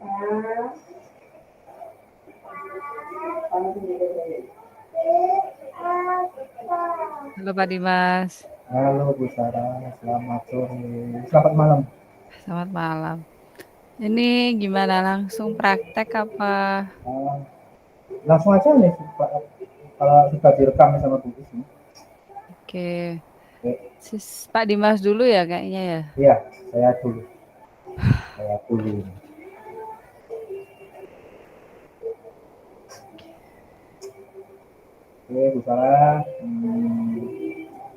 Halo Pak Dimas, Halo Bu Sarah, selamat sore. Selamat malam. selamat malam. Ini gimana langsung praktek apa? Uh, Langsung aja nih, kalau sudah direkam sama Bu Is nih. Oke, Oke. Pak Dimas dulu ya kayaknya ya. Iya, saya dulu. Saya dulu. Oke, Bu Sarah.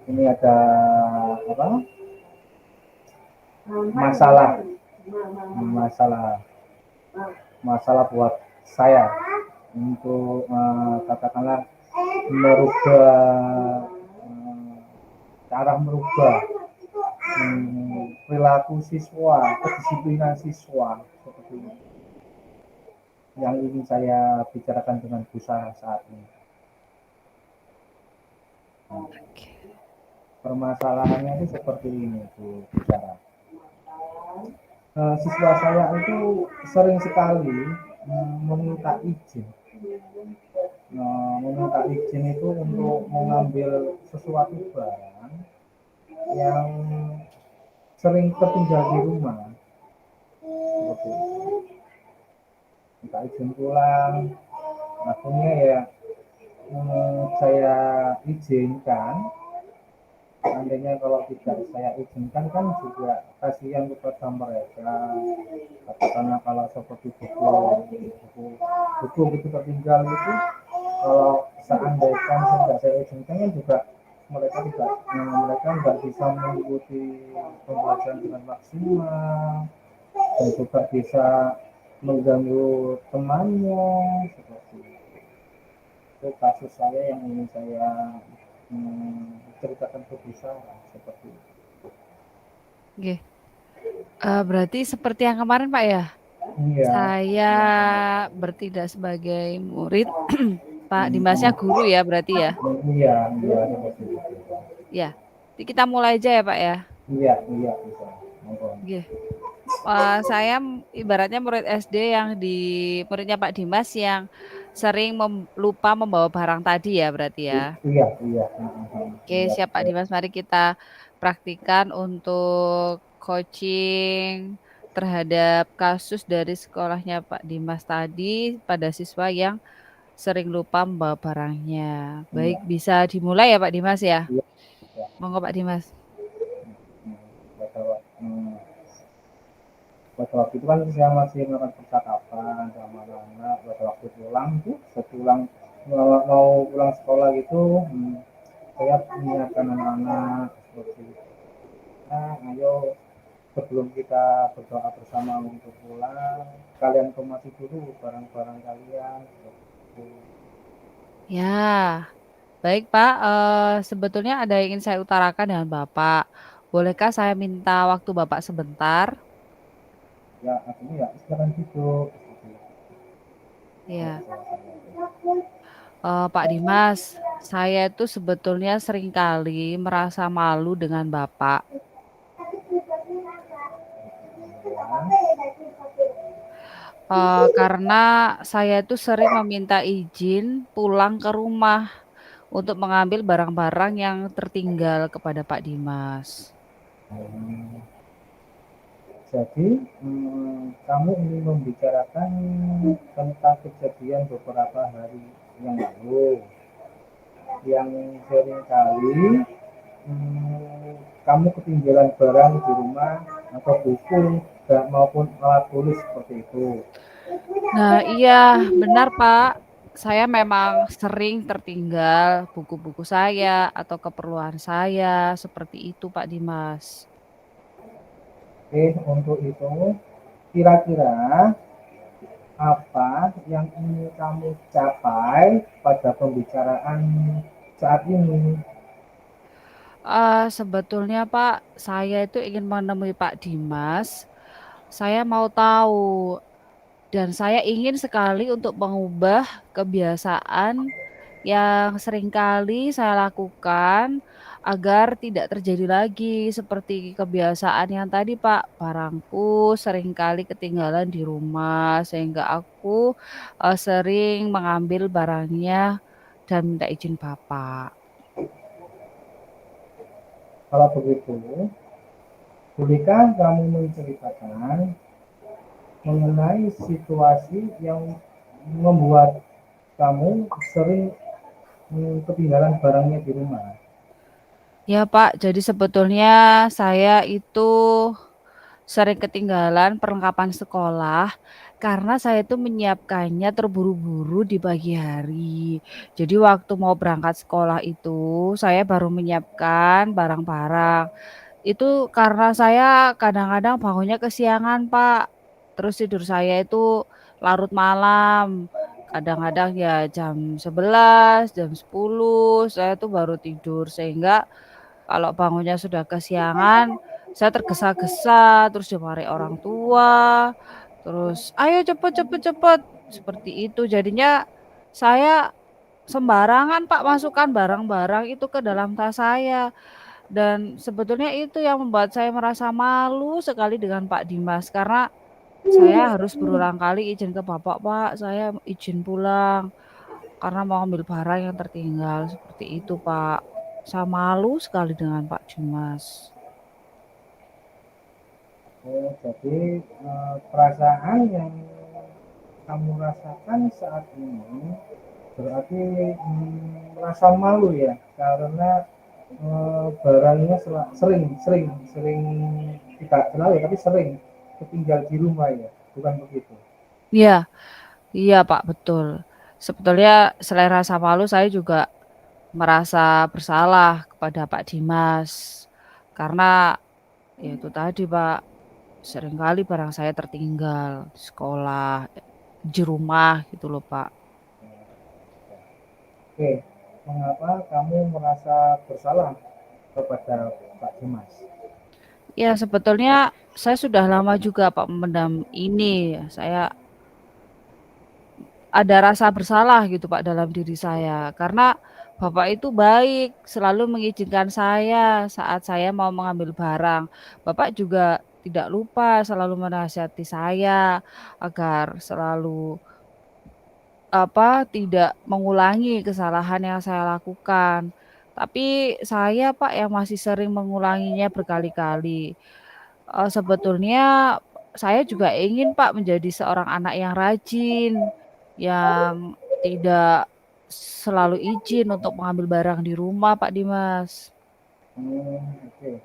Ini ada apa? Masalah, masalah, masalah buat saya untuk katakanlah merubah cara merubah perilaku siswa, kedisiplinan siswa seperti ini yang ingin saya bicarakan dengan Bu Sarah saat ini. Nah, permasalahannya itu seperti ini, Bu Sarah. Siswa saya itu sering sekali meminta izin. Meminta izin itu untuk mengambil sesuatu barang yang sering tertinggal di rumah. Seperti itu. Minta izin pulang, akhirnya ya saya izinkan. Seandainya kalau tidak saya izinkan kan juga kasihan kepada mereka, katakanlah kalau seperti buku itu tertinggal itu, kalau seandainya tidak saya izinkan kan juga mereka nggak bisa mengikuti pembelajaran dengan maksimal dan juga bisa mengganggu temannya seperti itu. Kasus saya yang ingin saya ceritakan ke bisa seperti itu. Oke, berarti seperti yang kemarin Pak ya. Iya, Saya bertindak sebagai murid, Pak Dimasnya guru ya berarti ya. iya, iya seperti itu. Ya, jadi kita mulai aja ya Pak ya. Iya, iya bisa. Oke. Saya ibaratnya murid SD yang di muridnya Pak Dimas yang sering lupa membawa barang tadi ya berarti ya. Iya, iya. Oke, Iya, siap Pak Dimas. Mari kita praktikan untuk coaching terhadap kasus dari sekolahnya Pak Dimas tadi pada siswa yang sering lupa membawa barangnya. Baik, iya, bisa dimulai ya Pak Dimas ya. iya, iya. Monggo Pak Dimas. Pada waktu itu kan saya masih melakukan percakapan sama anak-anak. Pada waktu pulang itu, sepulang mau pulang sekolah gitu, saya mengingatkan anak-anak seperti, ayo sebelum kita berdoa bersama untuk pulang, kalian kemasi dulu barang-barang kalian. Seperti itu. Ya, baik Pak. Sebetulnya ada yang ingin saya utarakan dengan Bapak. Bolehkah saya minta waktu Bapak sebentar? Ya, artinya ya silakan duduk. Ya, Pak Dimas, saya itu sebetulnya seringkali merasa malu dengan Bapak. Karena saya itu sering meminta izin pulang ke rumah untuk mengambil barang-barang yang tertinggal kepada Pak Dimas. Jadi, kamu ingin membicarakan tentang kejadian beberapa hari yang lalu, yang seringkali kamu ketinggalan barang di rumah atau buku maupun alat tulis seperti itu. Nah, iya, benar Pak. Saya memang sering tertinggal buku-buku saya atau keperluan saya seperti itu Pak Dimas. Oke, untuk itu kira-kira apa yang ingin kamu capai pada pembicaraan saat ini? Sebetulnya Pak, saya itu ingin menemui Pak Dimas. Saya mau tahu dan saya ingin sekali untuk mengubah kebiasaan yang seringkali saya lakukan agar tidak terjadi lagi seperti kebiasaan yang tadi, Pak. Barangku seringkali ketinggalan di rumah sehingga aku, sering mengambil barangnya dan minta izin bapak. Kalau begitu, bolehkah kamu menceritakan mengenai situasi yang membuat kamu sering ketinggalan barangnya di rumah? Ya, Pak, jadi sebetulnya saya itu sering ketinggalan perlengkapan sekolah karena saya itu menyiapkannya terburu-buru di pagi hari. Jadi waktu mau berangkat sekolah itu saya baru menyiapkan barang-barang. Itu karena saya kadang-kadang bangunnya kesiangan, Pak. Terus tidur saya itu larut malam. Kadang-kadang ya jam 11, jam 10 saya tuh baru tidur sehingga kalau bangunnya sudah kesiangan, saya tergesa-gesa, terus dimarahi orang tua, terus, "Ayo cepet cepet cepet!" Seperti itu. Jadinya saya sembarangan, Pak, masukkan barang-barang itu ke dalam tas saya. Dan sebetulnya itu yang membuat saya merasa malu sekali dengan Pak Dimas, karena saya harus berulang kali izin ke bapak, "Pak, saya izin pulang." Karena mau ambil barang yang tertinggal, seperti itu, Pak. Saya malu sekali dengan Pak Dimas. Oh, jadi perasaan yang kamu rasakan saat ini berarti merasa malu ya karena barangnya sering tidak selalu ya, tapi sering ketinggal di rumah ya, bukan begitu? Iya iya, Pak, betul. Sebetulnya selain rasa malu, saya juga merasa bersalah kepada Pak Dimas. Karena, ya itu tadi, Pak, seringkali barang saya tertinggal di sekolah, di rumah gitu loh, Pak. Oke, mengapa kamu merasa bersalah kepada Pak Dimas? Ya sebetulnya saya sudah lama juga, Pak, memendam ini. Saya ada rasa bersalah gitu, Pak, dalam diri saya. Karena Bapak itu baik, selalu mengizinkan saya saat saya mau mengambil barang. Bapak juga tidak lupa selalu menasihati saya agar selalu tidak mengulangi kesalahan yang saya lakukan. Tapi saya, Pak, yang masih sering mengulanginya berkali-kali. Sebetulnya saya juga ingin, Pak, menjadi seorang anak yang rajin, yang tidak selalu izin untuk mengambil barang di rumah, Pak Dimas. Oke.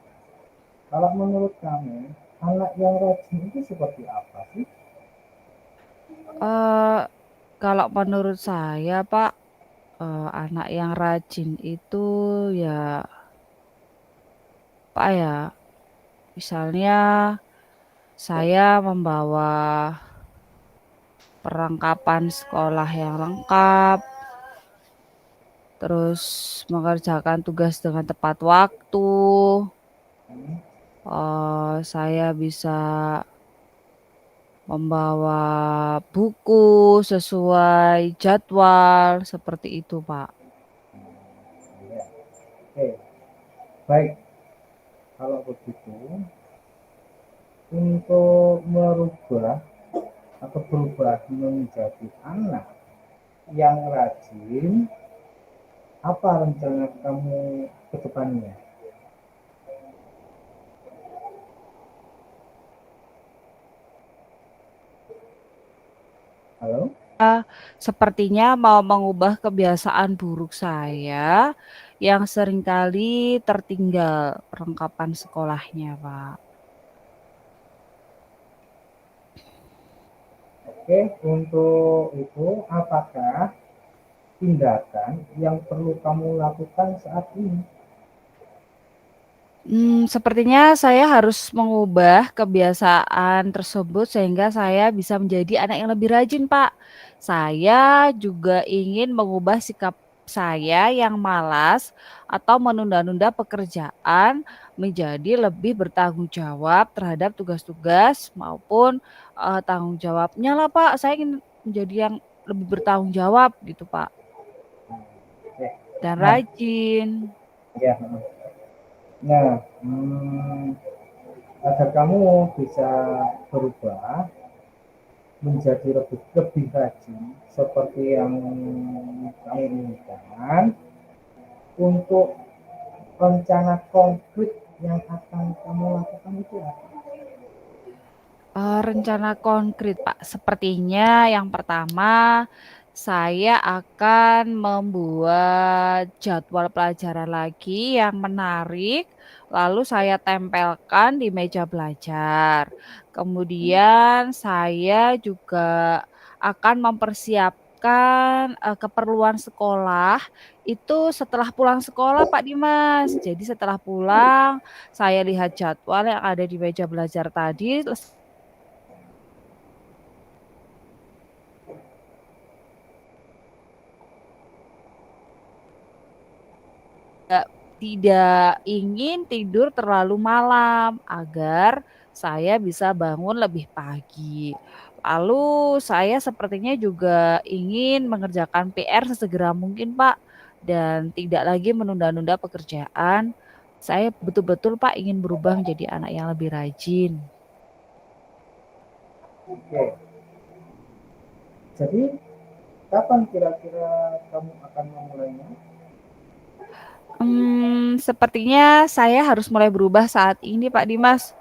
Kalau menurut kamu, anak yang rajin itu seperti apa sih? Eee, Kalau menurut saya, Pak, anak yang rajin itu ya, Pak, ya, misalnya saya membawa perlengkapan sekolah yang lengkap, terus mengerjakan tugas dengan tepat waktu, Hmm, saya bisa membawa buku sesuai jadwal, seperti itu, Pak. ya. Oke, baik. Kalau begitu, untuk merubah atau berubah menjadi anak yang rajin, apa rencana kamu ke depannya? Halo? Sepertinya mau mengubah kebiasaan buruk saya yang seringkali tertinggal perlengkapan sekolahnya, Pak. Oke, untuk itu apakah tindakan yang perlu kamu lakukan saat ini? Sepertinya saya harus mengubah kebiasaan tersebut sehingga saya bisa menjadi anak yang lebih rajin, Pak. Saya juga ingin mengubah sikap saya yang malas atau menunda-nunda pekerjaan menjadi lebih bertanggung jawab terhadap tugas-tugas maupun, tanggung jawabnya lah, Pak. Saya ingin menjadi yang lebih bertanggung jawab gitu, Pak. dan Nah, rajin. ya. Nah, agar kamu bisa berubah menjadi lebih lebih rajin seperti yang kamu inginkan, untuk rencana konkret yang akan kamu lakukan itu apa? Rencana konkret, Pak. Sepertinya yang pertama, saya akan membuat jadwal pelajaran lagi yang menarik, lalu saya tempelkan di meja belajar. Kemudian saya juga akan mempersiapkan, keperluan sekolah itu setelah pulang sekolah, Pak Dimas. Jadi setelah pulang, saya lihat jadwal yang ada di meja belajar tadi, Tidak tidak ingin tidur terlalu malam agar saya bisa bangun lebih pagi. Lalu saya sepertinya juga ingin mengerjakan PR sesegera mungkin, Pak, dan tidak lagi menunda-nunda pekerjaan. Saya betul-betul, Pak, ingin berubah menjadi anak yang lebih rajin. Oke, jadi kapan kira-kira kamu akan memulainya? Sepertinya saya harus mulai berubah saat ini, Pak Dimas.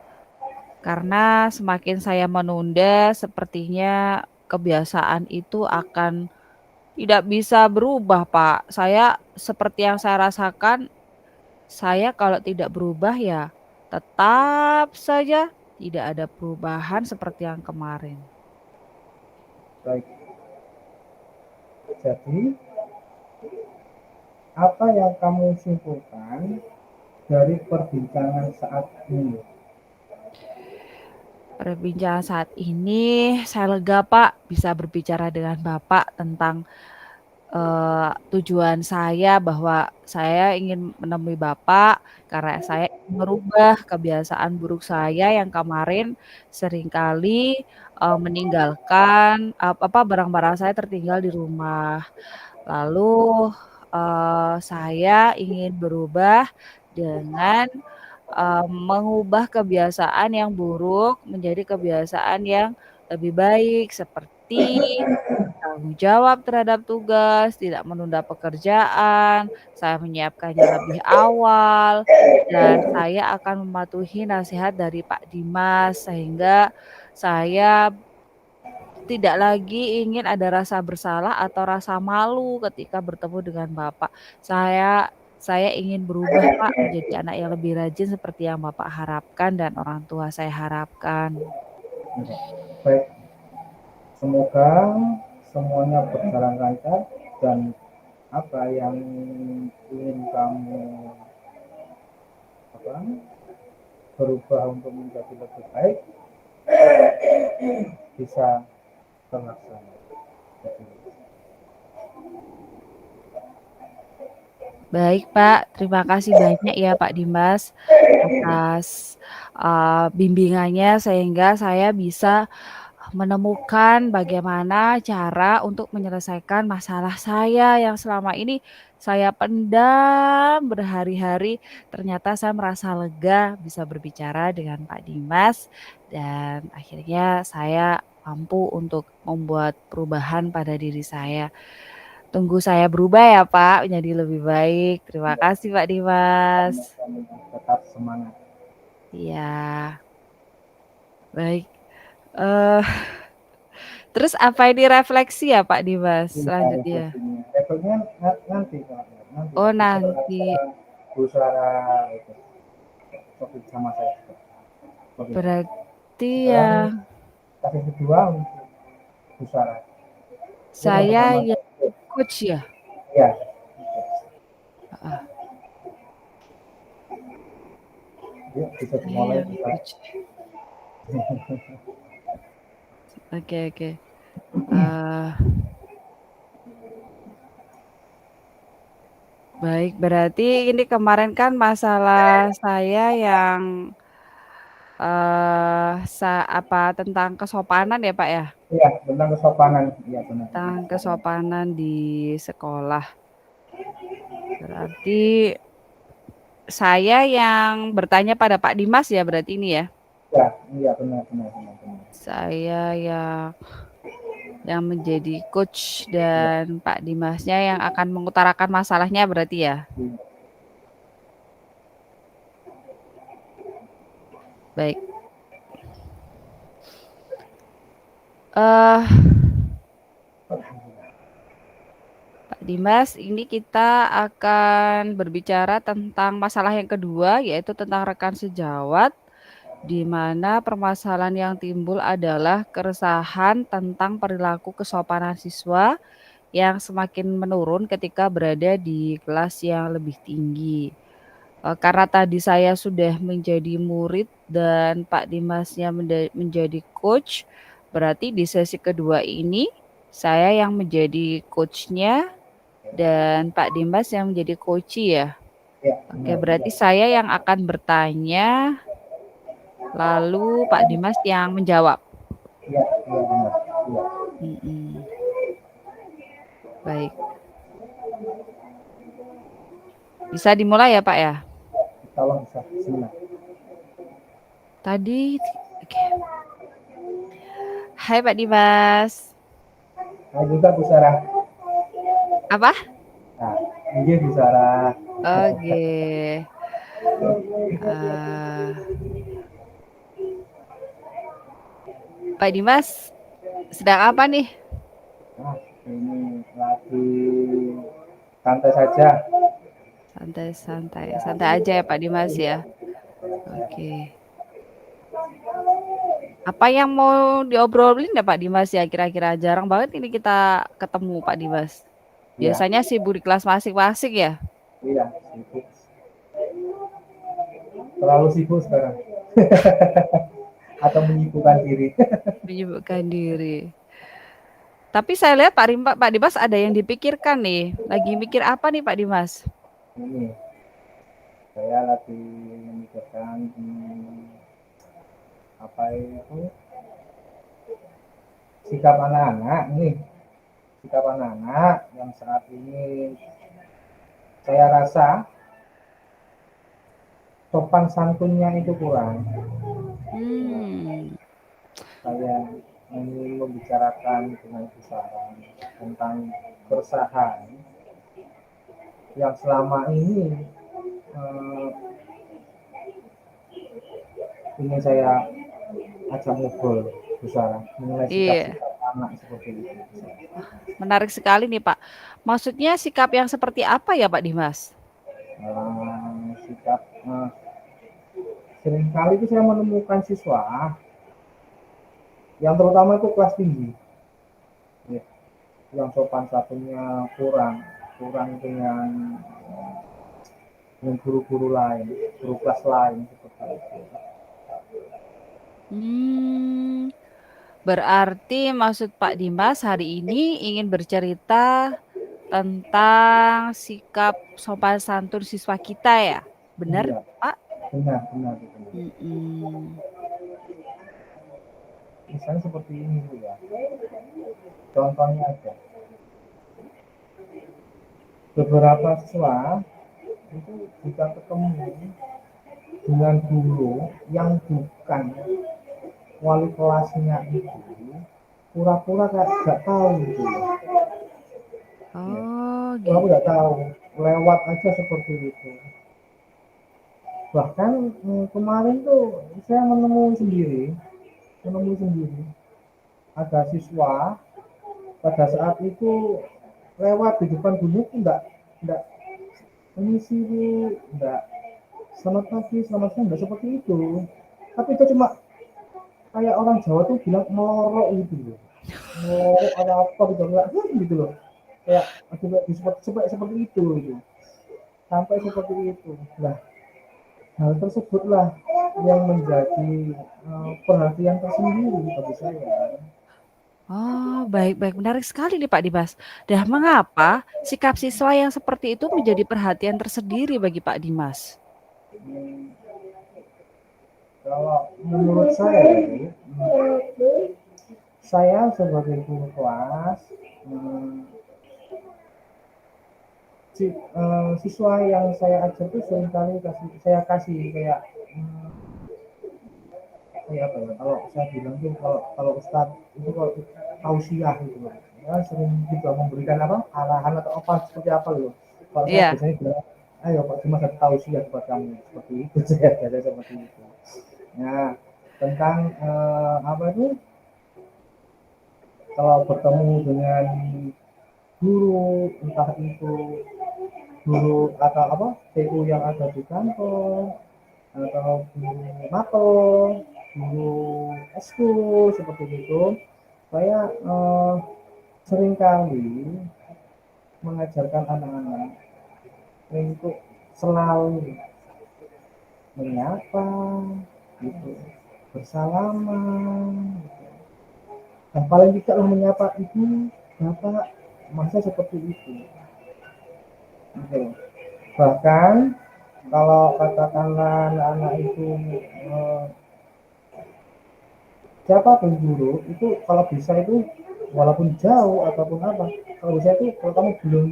Karena semakin saya menunda, sepertinya kebiasaan itu akan tidak bisa berubah, Pak. Saya seperti yang saya rasakan, saya kalau tidak berubah ya tetap saja tidak ada perubahan seperti yang kemarin. Baik, jadi apa yang kamu simpulkan dari perbincangan saat ini? Perbincangan saat ini saya lega, Pak, bisa berbicara dengan Bapak tentang tujuan saya bahwa saya ingin menemui Bapak karena saya ingin merubah kebiasaan buruk saya yang kemarin seringkali, meninggalkan, barang-barang saya tertinggal di rumah. Lalu, saya ingin berubah dengan, mengubah kebiasaan yang buruk menjadi kebiasaan yang lebih baik seperti tanggung jawab terhadap tugas, tidak menunda pekerjaan, saya menyiapkannya lebih awal, dan saya akan mematuhi nasihat dari Pak Dimas, sehingga saya tidak lagi ingin ada rasa bersalah atau rasa malu ketika bertemu dengan Bapak. Saya ingin berubah, Pak, menjadi anak yang lebih rajin seperti yang Bapak harapkan dan orang tua saya harapkan. Baik, semoga semuanya berjalan lancar dan apa yang ingin kamu apa, berubah untuk menjadi lebih baik bisa terlaksana. Jadi, Baik, Pak. Terima kasih banyak ya, Pak Dimas, atas, bimbingannya sehingga saya bisa menemukan bagaimana cara untuk menyelesaikan masalah saya yang selama ini saya pendam berhari-hari. Ternyata saya merasa lega bisa berbicara dengan Pak Dimas dan akhirnya saya mampu untuk membuat perubahan pada diri saya. Tunggu saya berubah ya, Pak, menjadi lebih baik. Terima kasih, Pak Dimas. kamu tetap semangat. Iya, baik. Eh, terus apa ini refleksi ya, Pak Dimas, Iya, selanjutnya? refleksinya. Efeknya nanti, Kak. Nanti Oh, habis nanti. berusaha itu topik sama saya. Oke. Berarti ya Sekarang kasih kedua untuk berusaha. Jadi yang saya pertama, yang coach ya? ya, Heeh, yuk bisa saya dimulai yang kita. coach. Oke, oke. Eh, baik, berarti ini kemarin kan masalah saya yang tentang kesopanan ya, Pak, ya? Iya, tentang kesopanan. Iya benar. Tentang kesopanan di sekolah. Berarti saya yang bertanya pada Pak Dimas ya berarti ini ya. Ya, iya benar benar benar benar. Saya yang menjadi coach Ya, dan Pak Dimasnya yang akan mengutarakan masalahnya berarti ya. iya. Baik. eh Pak Dimas, ini kita akan berbicara tentang masalah yang kedua, yaitu tentang rekan sejawat, di mana permasalahan yang timbul adalah keresahan tentang perilaku kesopanan siswa yang semakin menurun ketika berada di kelas yang lebih tinggi. Karena tadi saya sudah menjadi murid dan Pak Dimasnya menjadi coach, berarti di sesi kedua ini saya yang menjadi coachnya dan Pak Dimas yang menjadi coachee ya. Ya, Oke, benar. berarti Ya, saya yang akan bertanya, lalu Pak Dimas yang menjawab. ya, ya benar. Ya, Mm-mm. Baik, bisa dimulai ya Pak ya? tolong bisa sini. Tadi, oke. Hai Pak Dimas. Nah, juga Bu Sarah. Apa? Nah, ini Bu Sarah. Oke. Eh, Pak Dimas, sedang apa nih? Nah, ini lagi santai saja. Santai-santai, santai aja ya Pak Dimas ya. Oke. Apa yang mau diobrolin ya Pak Dimas ya? Kira-kira jarang banget ini kita ketemu Pak Dimas. Iya, Biasanya sibuk di kelas masing-masing ya, iya, sibuk. Terlalu sibuk sekarang. Atau menyibukkan diri. menyibukkan diri. Tapi saya lihat Pak Dimas ada yang dipikirkan nih. Lagi mikir apa nih Pak Dimas? Ini saya lagi memikirkan apa itu sikap anak-anak nih, sikap anak-anak yang saat ini saya rasa sopan santunnya itu kurang. Hmm, Saya ingin membicarakan dengan kisaran tentang keresahan yang selama ini eh, ingin saya ajak ngobrol besar mengenai iya, sikap-sikap anak seperti itu. menarik sekali nih Pak. Maksudnya sikap yang seperti apa ya Pak Dimas? Sikap seringkali itu saya menemukan siswa yang terutama itu kelas tinggi, ya, yang sopan satunya kurang kurang dengan guru-guru lain, guru kelas lain seperti itu. Hmm, berarti maksud Pak Dimas hari ini ingin bercerita tentang sikap sopan santun siswa kita ya. Benar, Iya, Pak? benar, benar, benar. Mm-mm. Misalnya seperti ini Bu ya. Contohnya aja. Beberapa siswa itu jika ketemu dengan guru yang bukan wali kelasnya itu pura-pura nggak tahu gitu. Ya. Oh, Pura-pura gitu. nggak tahu, lewat aja seperti itu. Bahkan kemarin tuh saya menemui sendiri ada siswa pada saat itu lewat di depan gurunya tuh nggak permisi bu, nggak selamat pagi, selamat siang, nggak seperti itu. Tapi itu cuma kayak orang Jawa tuh bilang melorok gitu loh. Melorok ada apa gitu nggak gitu loh. Kayak seperti itu gitu. Sampai seperti itu. Nah, hal tersebutlah yang menjadi perhatian tersendiri bagi saya. Oh, baik-baik. Menarik sekali nih Pak Dimas. Dan mengapa sikap siswa yang seperti itu menjadi perhatian tersendiri bagi Pak Dimas? Hmm, kalau menurut saya, saya sebagai guru kelas, siswa yang saya ajar tuh seringkali saya kasih kayak kayak apa ya, kalau saya bilang tuh kalau kalau Ustadz itu kalau tausiah gitu loh. Ya sering juga memberikan apa arahan atau apa seperti apa loh. Kalau saya Iya. biasanya bilang, ayo Pak Dimas ada tausiah buat kamu seperti itu saya biasa seperti itu. Nah tentang apa itu kalau bertemu dengan guru entah itu guru atau apa TU yang ada di kantor atau guru mapel, guru eskul seperti itu, saya seringkali mengajarkan anak-anak untuk selalu menyapa, gitu, bersalaman, gitu. Dan paling tidak menyapa ibu, bapak, masa seperti itu. Gitu. Bahkan kalau katakanlah anak-anak itu eh, siapa guru itu kalau bisa itu walaupun jauh ataupun apa kalau bisa itu kalau kamu belum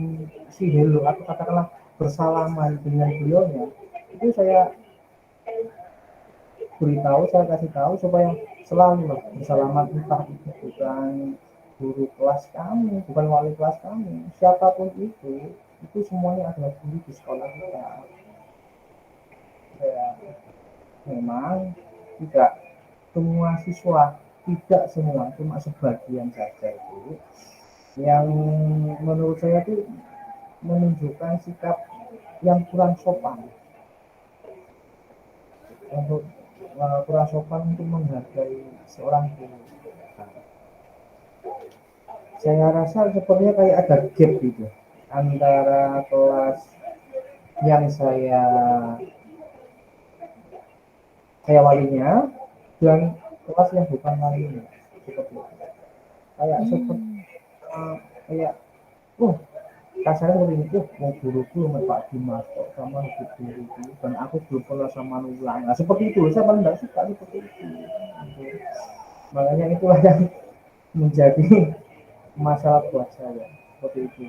si hello atau katakanlah bersalaman dengan beliaunya itu saya beritahu saya kasih tahu supaya selalu lah bersalaman entah itu bukan guru kelas kamu bukan wali kelas kamu siapapun itu semuanya adalah guru di sekolah kita ya, memang tidak semua siswa tidak semua cuma sebagian saja itu yang menurut saya itu menunjukkan sikap yang kurang sopan untuk kurang sopan untuk menghargai seorang guru. Saya rasa sepertinya kayak ada gap gitu antara kelas yang saya walinya dan kelas yang bukan walinya seperti itu. Kayak seperti Hmm. kayak oh kasarnya seperti ini mau guruku sama Pak Dimas kok sama lebih guru dan aku belum pernah sama ulang nah, seperti itu saya paling tidak suka seperti itu makanya itulah yang menjadi masalah buat saya seperti itu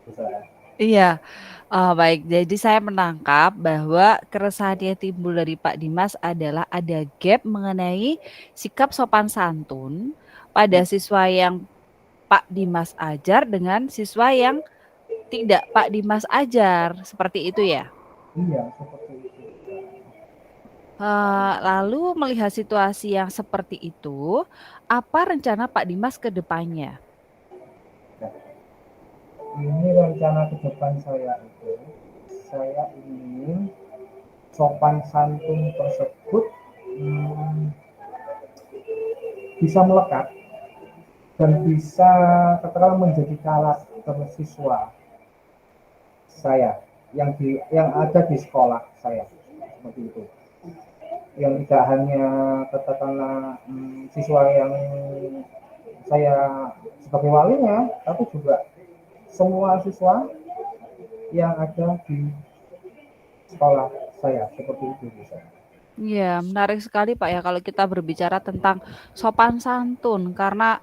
besar. Iya, baik. Jadi saya menangkap bahwa keresahan yang timbul dari Pak Dimas adalah ada gap mengenai sikap sopan santun pada siswa yang Pak Dimas ajar dengan siswa yang tidak Pak Dimas ajar, seperti itu ya? Iya seperti itu. Lalu melihat situasi yang seperti itu, apa rencana Pak Dimas ke depannya? Nah, ini rencana ke depan saya itu saya ingin sopan santun tersebut hmm, bisa melekat dan bisa katakanlah menjadi karakter siswa saya yang ada di sekolah saya seperti itu yang tidak hanya katakanlah siswa yang saya sebagai walinya tapi juga semua siswa yang ada di sekolah saya seperti itu bisa. Iya, menarik sekali Pak ya kalau kita berbicara tentang sopan santun karena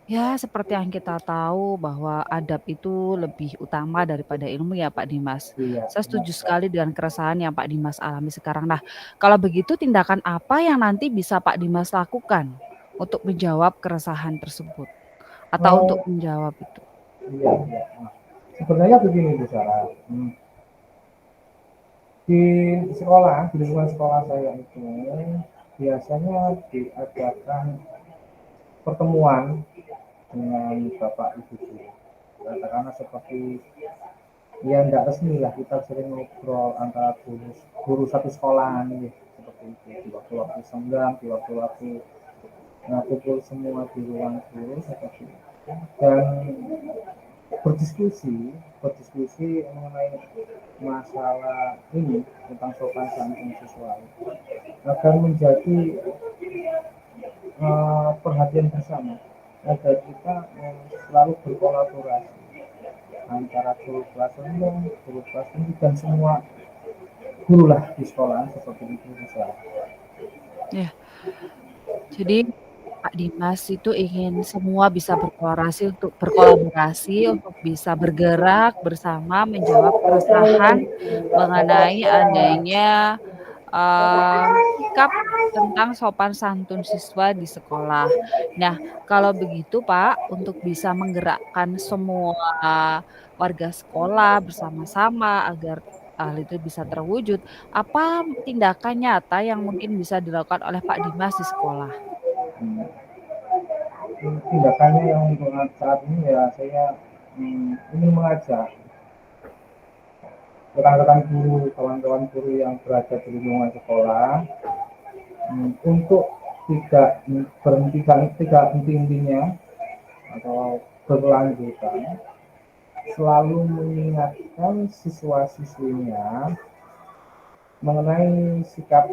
ya seperti yang kita tahu bahwa adab itu lebih utama daripada ilmu ya Pak Dimas. Iya Saya benar setuju sekali. sekali dengan keresahan yang Pak Dimas alami sekarang. Nah, kalau begitu tindakan apa yang nanti bisa Pak Dimas lakukan untuk menjawab keresahan tersebut atau untuk Oh menjawab itu? iya iya. Nah, sebenarnya begini Bu Sarah. Di sekolah, di lingkungan sekolah saya itu biasanya diadakan pertemuan dengan bapak ibu guru. Katakanlah seperti ya tidak resmi lah kita sering ngobrol antara guru satu sekolahan gitu seperti itu di waktu-waktu senggang, di waktu-waktu kumpul semua di ruang guru seperti itu. Dan berdiskusi berdiskusi mengenai masalah ini tentang sopan santun siswa akan menjadi perhatian bersama agar kita selalu berkolaborasi antara guru kelas rendah, guru kelas tinggi dan semua guru lah di sekolah seperti itu bisa. Ya, jadi Pak Dimas itu ingin semua bisa berkolaborasi untuk bisa bergerak bersama menjawab keresahan mengenai adanya, sikap tentang sopan santun siswa di sekolah. Nah, kalau begitu Pak, untuk bisa menggerakkan semua warga sekolah bersama-sama agar hal itu bisa terwujud, apa tindakan nyata yang mungkin bisa dilakukan oleh Pak Dimas di sekolah? Tindakannya yang untuk saat ini ya saya ingin mengajak rekan-rekan guru, kawan-kawan guru yang berada di lingkungan sekolah untuk tidak henti-hentinya atau berkelanjutan selalu mengingatkan siswa-siswinya mengenai sikap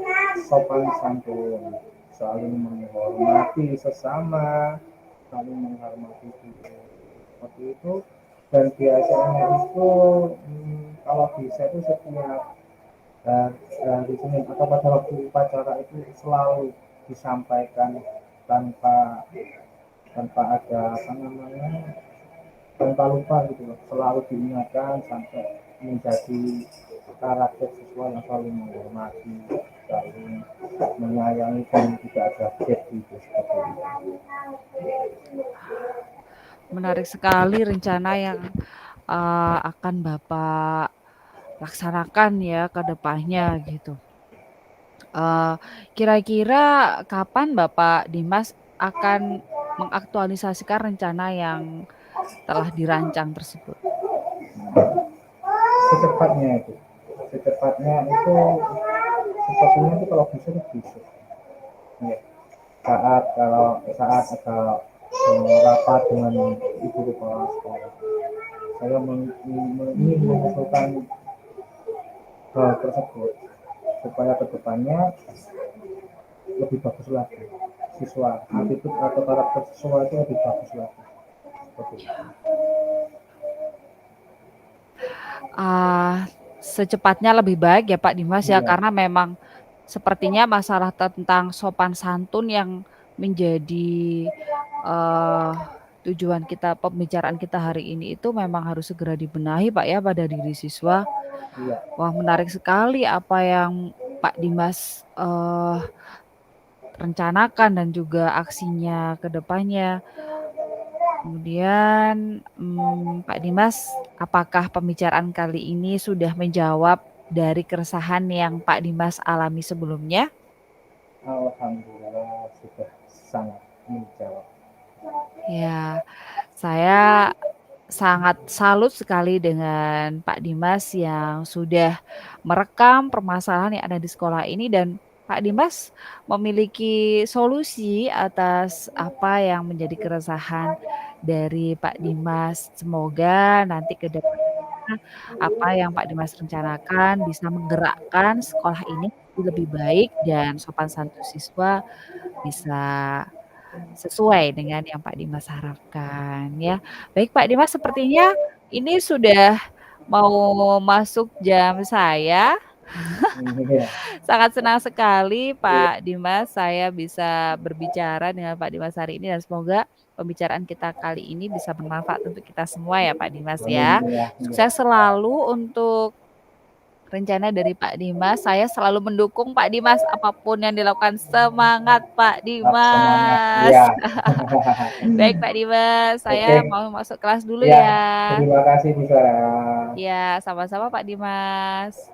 sopan santun, saling menghormati sesama, saling menghormati guru. Seperti itu. Dan biasanya itu kalau bisa itu setiap hari Senin atau pada waktu upacara itu selalu disampaikan tanpa tanpa ada apa namanya tanpa lupa gitu loh, selalu diingatkan sampai menjadi karakter siswa yang saling menghormati, saling menyayangi dan tidak ada gap gitu seperti itu. Menarik sekali rencana yang, akan Bapak laksanakan ya ke depannya gitu. Kira-kira kapan Bapak Dimas akan mengaktualisasikan rencana yang telah dirancang tersebut? Secepatnya itu, secepatnya itu sepertinya itu kalau bisa itu bisa. Ya. Saat ada rapat dengan ibu kepala sekolah, saya ingin mengusulkan hal tersebut supaya kedepannya lebih bagus lagi siswa, attitude atau karakter siswa itu lebih bagus lagi seperti itu. Secepatnya lebih baik ya Pak Dimas ya, Iya, karena memang sepertinya masalah tentang sopan santun yang menjadi, eee, tujuan kita pembicaraan kita hari ini itu memang harus segera dibenahi Pak ya pada diri siswa. iya. Wah menarik sekali apa yang Pak Dimas, rencanakan dan juga aksinya ke depannya. Kemudian, Pak Dimas, apakah pembicaraan kali ini sudah menjawab dari keresahan yang Pak Dimas alami sebelumnya? Alhamdulillah sudah sangat menjawab. Ya, saya sangat salut sekali dengan Pak Dimas yang sudah merekam permasalahan yang ada di sekolah ini dan Pak Dimas memiliki solusi atas apa yang menjadi keresahan dari Pak Dimas. Semoga nanti ke depannya apa yang Pak Dimas rencanakan bisa menggerakkan sekolah ini jadi lebih baik dan sopan santun siswa bisa sesuai dengan yang Pak Dimas harapkan ya. Baik Pak Dimas, sepertinya ini sudah mau masuk jam saya. Iya, Sangat senang sekali Pak Dimas saya bisa berbicara dengan Pak Dimas hari ini dan semoga pembicaraan kita kali ini bisa bermanfaat untuk kita semua ya Pak Dimas amin ya. ya, iya. Sukses selalu untuk rencana dari Pak Dimas, saya selalu mendukung Pak Dimas, apapun yang dilakukan. Semangat Pak Tetap semangat, iya. Dimas. Baik Pak Dimas, Oke, saya mau masuk kelas dulu ya. ya. Terima kasih Bu Sarah. Ya, sama-sama Pak Dimas.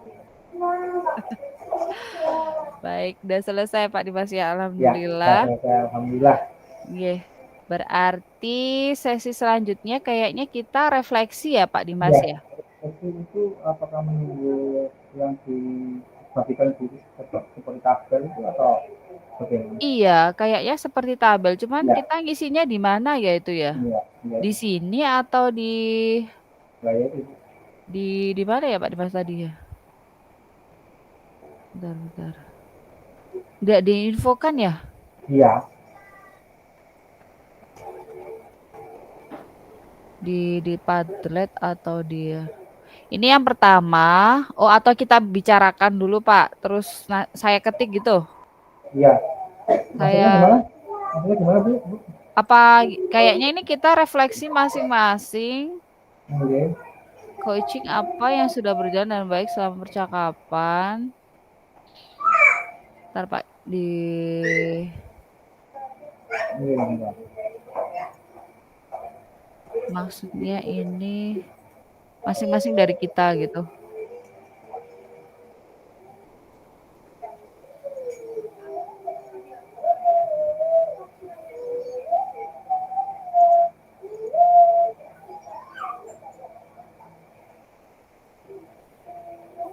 Baik, udah selesai Pak Dimas ya, Ya, sudah alhamdulillah. selesai. Alhamdulillah. Nggih. Berarti sesi selanjutnya kayaknya kita refleksi ya Pak Dimas Iya, ya? itu apakah menunggu yang dibagikan guru seperti tabel itu atau bagaimana? Iya, kayaknya seperti tabel, cuman Iya, kita ngisinya di mana ya itu ya? iya, iya. Di sini atau Lah ya itu. di mana ya Pak Dimas tadi ya? Bentar bentar. Nggak diinfokan ya? Iya, Di Padlet atau di ini yang pertama, oh atau kita bicarakan dulu Pak, terus saya ketik gitu? iya. Maksudnya Saya gimana? Maksudnya gimana Bu? Apa kayaknya ini kita refleksi masing-masing. Oke. Coaching apa yang sudah berjalan dengan baik selama percakapan? Ntar Pak di Iya, iya. maksudnya ini masing-masing dari kita gitu.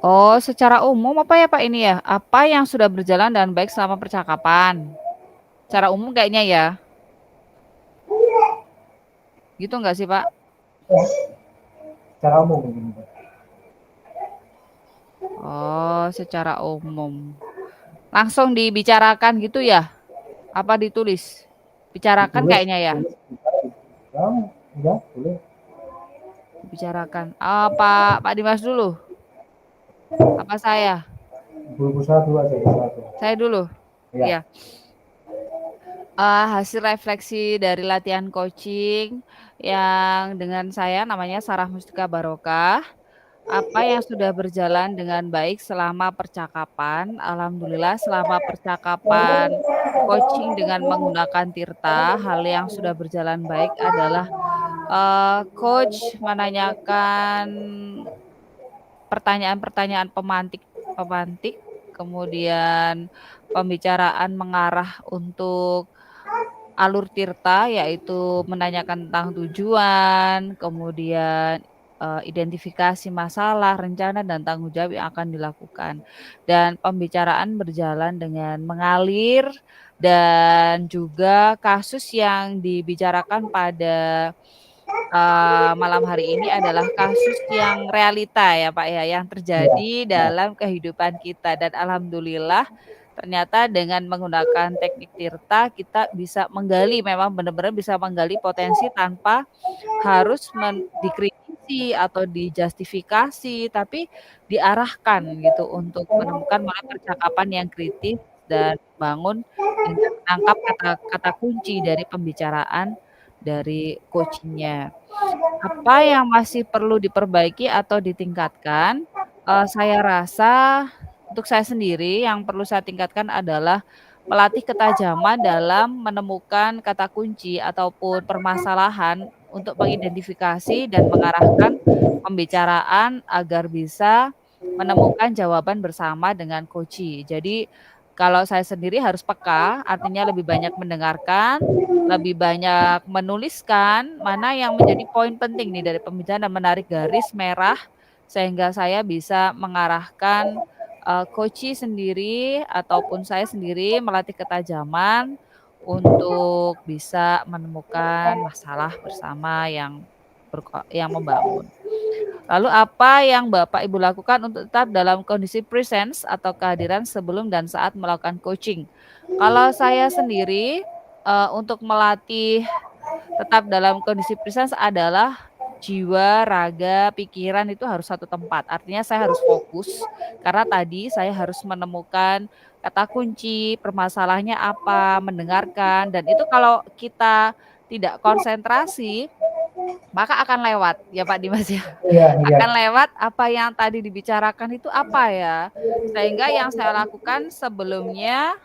Oh, secara umum apa ya Pak ini ya? Apa yang sudah berjalan dengan baik selama percakapan? Secara umum kayaknya ya. Gitu nggak sih Pak? Secara umum mungkin Bu. Oh, secara umum. Langsung dibicarakan gitu ya? Apa ditulis? Bicarakan Ditulis, kayaknya ya. ditulis bisa, ya, boleh. Dibicarakan. Pak Dimas dulu. Apa saya? Bu satu aja, Bu satu. Saya dulu. Ya. Iya. Hasil refleksi dari latihan coaching yang dengan saya namanya Sarah Mustika Barokah. Apa yang sudah berjalan dengan baik selama percakapan? Alhamdulillah selama percakapan coaching dengan menggunakan Tirta, hal yang sudah berjalan baik adalah coach menanyakan pertanyaan-pertanyaan pemantik, kemudian pembicaraan mengarah untuk alur Tirta, yaitu menanyakan tentang tujuan, kemudian identifikasi masalah, rencana, dan tanggung jawab yang akan dilakukan. Dan pembicaraan berjalan dengan mengalir dan juga kasus yang dibicarakan pada malam hari ini adalah kasus yang realita ya Pak ya, yang Ya, terjadi ya. dalam kehidupan kita dan alhamdulillah ternyata dengan menggunakan teknik Tirta kita bisa menggali, memang benar-benar bisa menggali potensi tanpa harus dikritisi atau dijustifikasi, tapi diarahkan gitu untuk menemukan mana percakapan yang kritis dan bangun dengan menangkap kata-kata kunci dari pembicaraan dari coaching-nya. Apa yang masih perlu diperbaiki atau ditingkatkan? Saya rasa untuk saya sendiri yang perlu saya tingkatkan adalah melatih ketajaman dalam menemukan kata kunci ataupun permasalahan untuk mengidentifikasi dan mengarahkan pembicaraan agar bisa menemukan jawaban bersama dengan coach. Jadi kalau saya sendiri harus peka, artinya lebih banyak mendengarkan, lebih banyak menuliskan mana yang menjadi poin penting nih dari pembicaraan dan menarik garis merah sehingga saya bisa mengarahkan, coaching sendiri ataupun saya sendiri melatih ketajaman untuk bisa menemukan masalah bersama yang membangun. Lalu apa yang Bapak Ibu lakukan untuk tetap dalam kondisi presence atau kehadiran sebelum dan saat melakukan coaching? Kalau saya sendiri, untuk melatih tetap dalam kondisi presence adalah jiwa, raga, pikiran itu harus satu tempat. Artinya saya harus fokus, karena tadi saya harus menemukan kata kunci, permasalahannya apa, mendengarkan, dan itu kalau kita tidak konsentrasi, maka akan lewat ya Pak Dimas ya. Iya, iya. Akan lewat apa yang tadi dibicarakan itu apa ya. Sehingga yang saya lakukan sebelumnya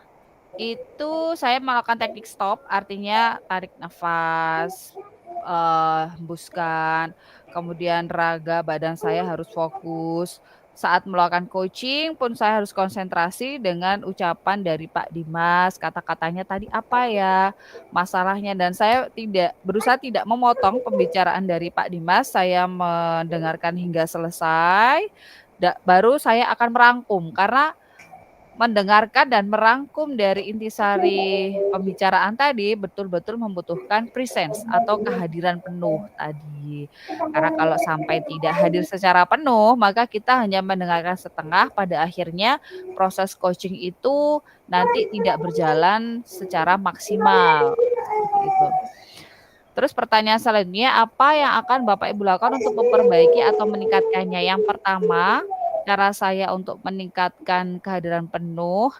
itu saya melakukan teknik stop, artinya tarik nafas, hembuskan, kemudian raga badan saya harus fokus. Saat melakukan coaching pun saya harus konsentrasi dengan ucapan dari Pak Dimas, kata-katanya tadi apa ya masalahnya dan saya berusaha tidak memotong pembicaraan dari Pak Dimas, saya mendengarkan hingga selesai, baru saya akan merangkum karena mendengarkan dan merangkum dari intisari pembicaraan tadi betul-betul membutuhkan presence atau kehadiran penuh tadi. Karena kalau sampai tidak hadir secara penuh, maka kita hanya mendengarkan setengah, pada akhirnya proses coaching itu nanti tidak berjalan secara maksimal, seperti itu. Terus pertanyaan selanjutnya, apa yang akan Bapak Ibu lakukan untuk memperbaiki atau meningkatkannya? Yang pertama, cara saya untuk meningkatkan kehadiran penuh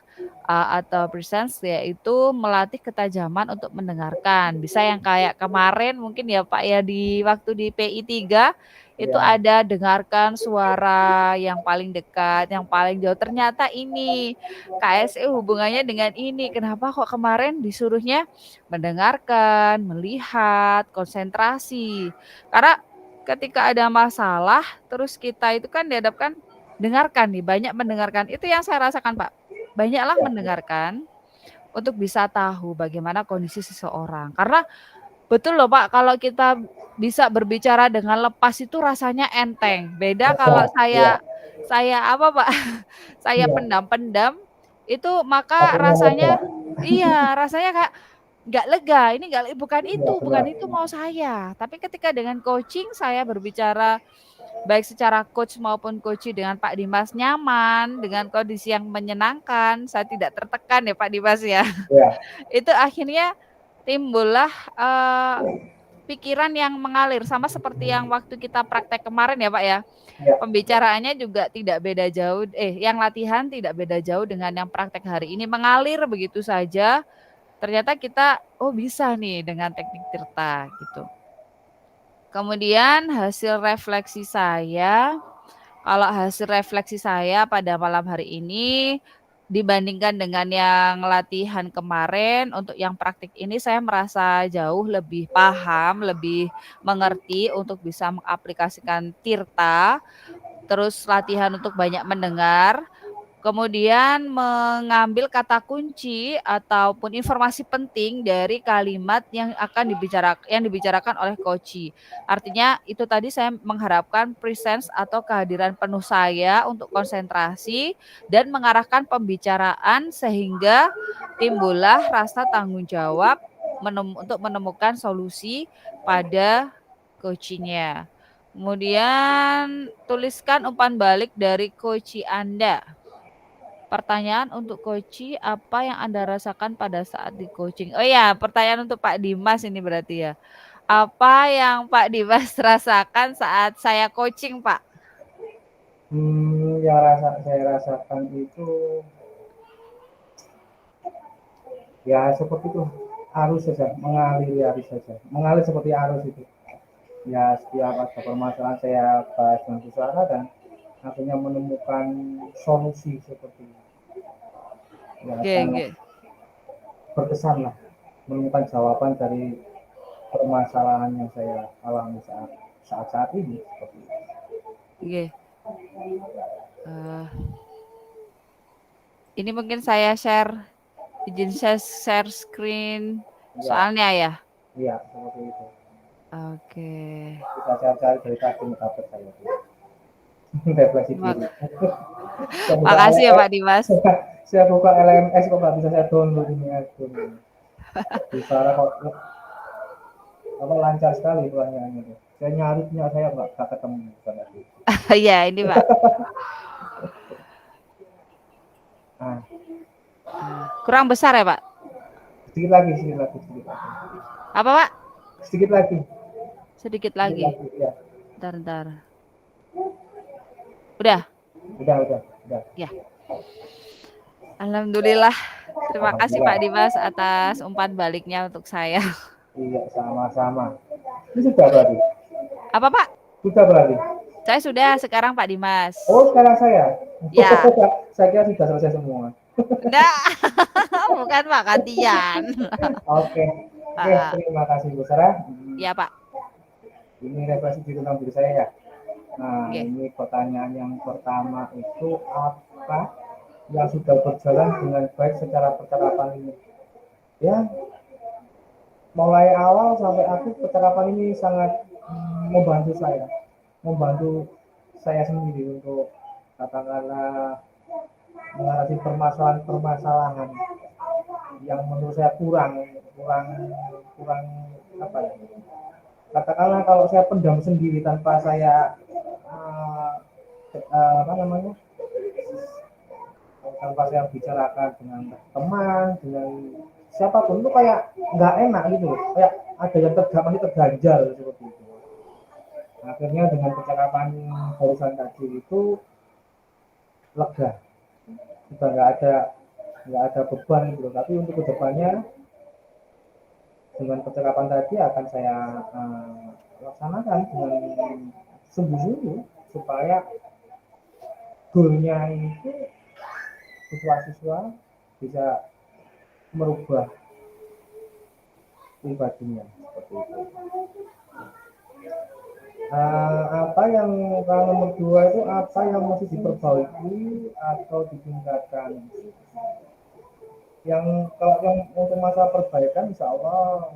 atau presence yaitu melatih ketajaman untuk mendengarkan. Bisa yang kayak kemarin mungkin ya Pak ya di waktu di PI 3 itu Ya, ada dengarkan suara yang paling dekat, yang paling jauh. Ternyata ini KSE hubungannya dengan ini. Kenapa kok kemarin disuruhnya mendengarkan, melihat, konsentrasi. Karena ketika ada masalah terus kita itu kan dihadapkan dengarkan nih, banyak mendengarkan. Itu yang saya rasakan, Pak. Banyaklah ya, ya, mendengarkan untuk bisa tahu bagaimana kondisi seseorang. Karena betul loh, Pak, kalau kita bisa berbicara dengan lepas itu rasanya enteng. Beda kalau ya, saya apa, Pak? Saya iya. pendam-pendam itu maka Akhirnya lega. rasanya iya, rasanya kayak nggak lega. Ini nggak Iya, bukan benar. itu mau saya. Tapi ketika dengan coaching saya berbicara baik secara coach maupun coaching dengan Pak Dimas nyaman, dengan kondisi yang menyenangkan, saya tidak tertekan ya Pak Dimas ya. Ya, Itu akhirnya timbullah pikiran yang mengalir sama seperti yang waktu kita praktek kemarin ya Pak ya. ya. Pembicaraannya juga tidak beda jauh yang latihan tidak beda jauh dengan yang praktek hari ini mengalir begitu saja. Ternyata kita oh bisa nih dengan teknik Tirta gitu. Kemudian hasil refleksi saya, kalau hasil refleksi saya pada malam hari ini dibandingkan dengan yang latihan kemarin, untuk yang praktik ini saya merasa jauh lebih paham, lebih mengerti untuk bisa mengaplikasikan Tirta, terus latihan untuk banyak mendengar, kemudian mengambil kata kunci ataupun informasi penting dari kalimat yang dibicarakan oleh coach. Artinya itu tadi saya mengharapkan presence atau kehadiran penuh saya untuk konsentrasi dan mengarahkan pembicaraan sehingga timbullah rasa tanggung jawab untuk menemukan solusi pada coachingnya. Kemudian tuliskan umpan balik dari coach Anda. Pertanyaan untuk coaching, apa yang Anda rasakan pada saat di coaching? Oh ya, pertanyaan untuk Pak Dimas ini berarti ya. Apa yang Pak Dimas rasakan saat saya coaching, Pak? Yang saya rasakan itu ya seperti itu, arus saja, mengalir arus saja, mengalir seperti arus itu. Ya setiap ada permasalahan saya bahas dengan suasana dan akhirnya menemukan solusi seperti itu. Ya Oke, sangat oke. berkesan lah menemukan jawaban dari permasalahan yang saya alami saat ini seperti itu. Oke. Eh, ini mungkin saya izin saya share screen Ya, soalnya ya. iya seperti itu. Oke. Kita cari-cari dari tadi dapat saya refleksi diri. saya buka Makasih ya LMS, Pak Dimas. saya buka LMS kok nggak bisa saya download ini aku. Bicara kok apa lancar sekali pertanyaannya tuh. Saya nyari punya saya nggak ketemu tadi. Iya, ini Pak. Nah, Kurang besar ya Pak? sedikit lagi, sedikit lagi, sedikit lagi. Apa Pak? Sedikit lagi, Sedikit sedikit lagi. lagi, ya. Bentar, bentar. Udah? Udah. Ya. Alhamdulillah. Terima kasih Pak Alhamdulillah. Dimas atas umpan baliknya untuk saya. Iya, sama-sama. Ini sudah berarti. Apa Pak? Sudah berarti. Saya sudah sekarang Pak Dimas. Oh, sekarang saya. Ya. saya kira sudah selesai semua. Nah, bukan Pak, gantian. Oke, oke, Pak. terima kasih Bu Sarah. Ya Pak. Ini refleksi diri tentang diri saya ya. Nah, Oke. ini pertanyaan yang pertama itu apa yang sudah berjalan dengan baik secara percakapan ini? Ya, mulai awal sampai akhir percakapan ini sangat membantu saya sendiri untuk katakanlah mengatasi permasalahan-permasalahan yang menurut saya kurang kurang kurang apa ya, katakanlah kalau saya pendam sendiri tanpa saya uh, apa namanya, tanpa saya bicarakan dengan teman, dengan siapapun itu kayak nggak enak gitu loh, kayak ada yang masih terganjal seperti itu. Akhirnya dengan percakapan barusan tadi itu lega, sudah nggak ada beban gitu. Tapi untuk kedepannya dengan percakapan tadi akan saya laksanakan dengan sungguh-sungguh supaya goalnya itu siswa-siswa bisa merubah pribadinya seperti itu. Apa yang kalau nomor dua itu apa yang mesti diperbaiki atau ditingkatkan? Yang kalau yang untuk masa perbaikan, insya Allah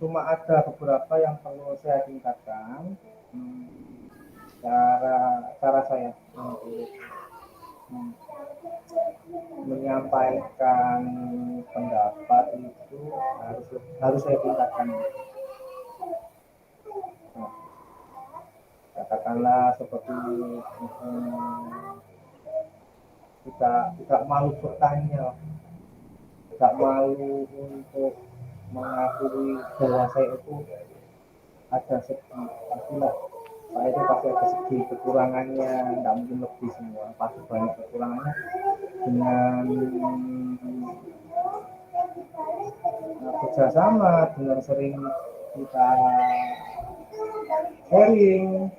cuma ada beberapa yang perlu saya tingkatkan. Cara cara saya untuk menyampaikan pendapat itu harus harus saya tingkatkan. Nah, katakanlah seperti tidak malu bertanya, tidak malu untuk mengakui bahwa saya itu ada segi, pastilah saya itu pasti ada segi kekurangannya, nggak mungkin lebih semua, pasti banyak kekurangannya. Dengan kerjasama, dengan sering kita sharing,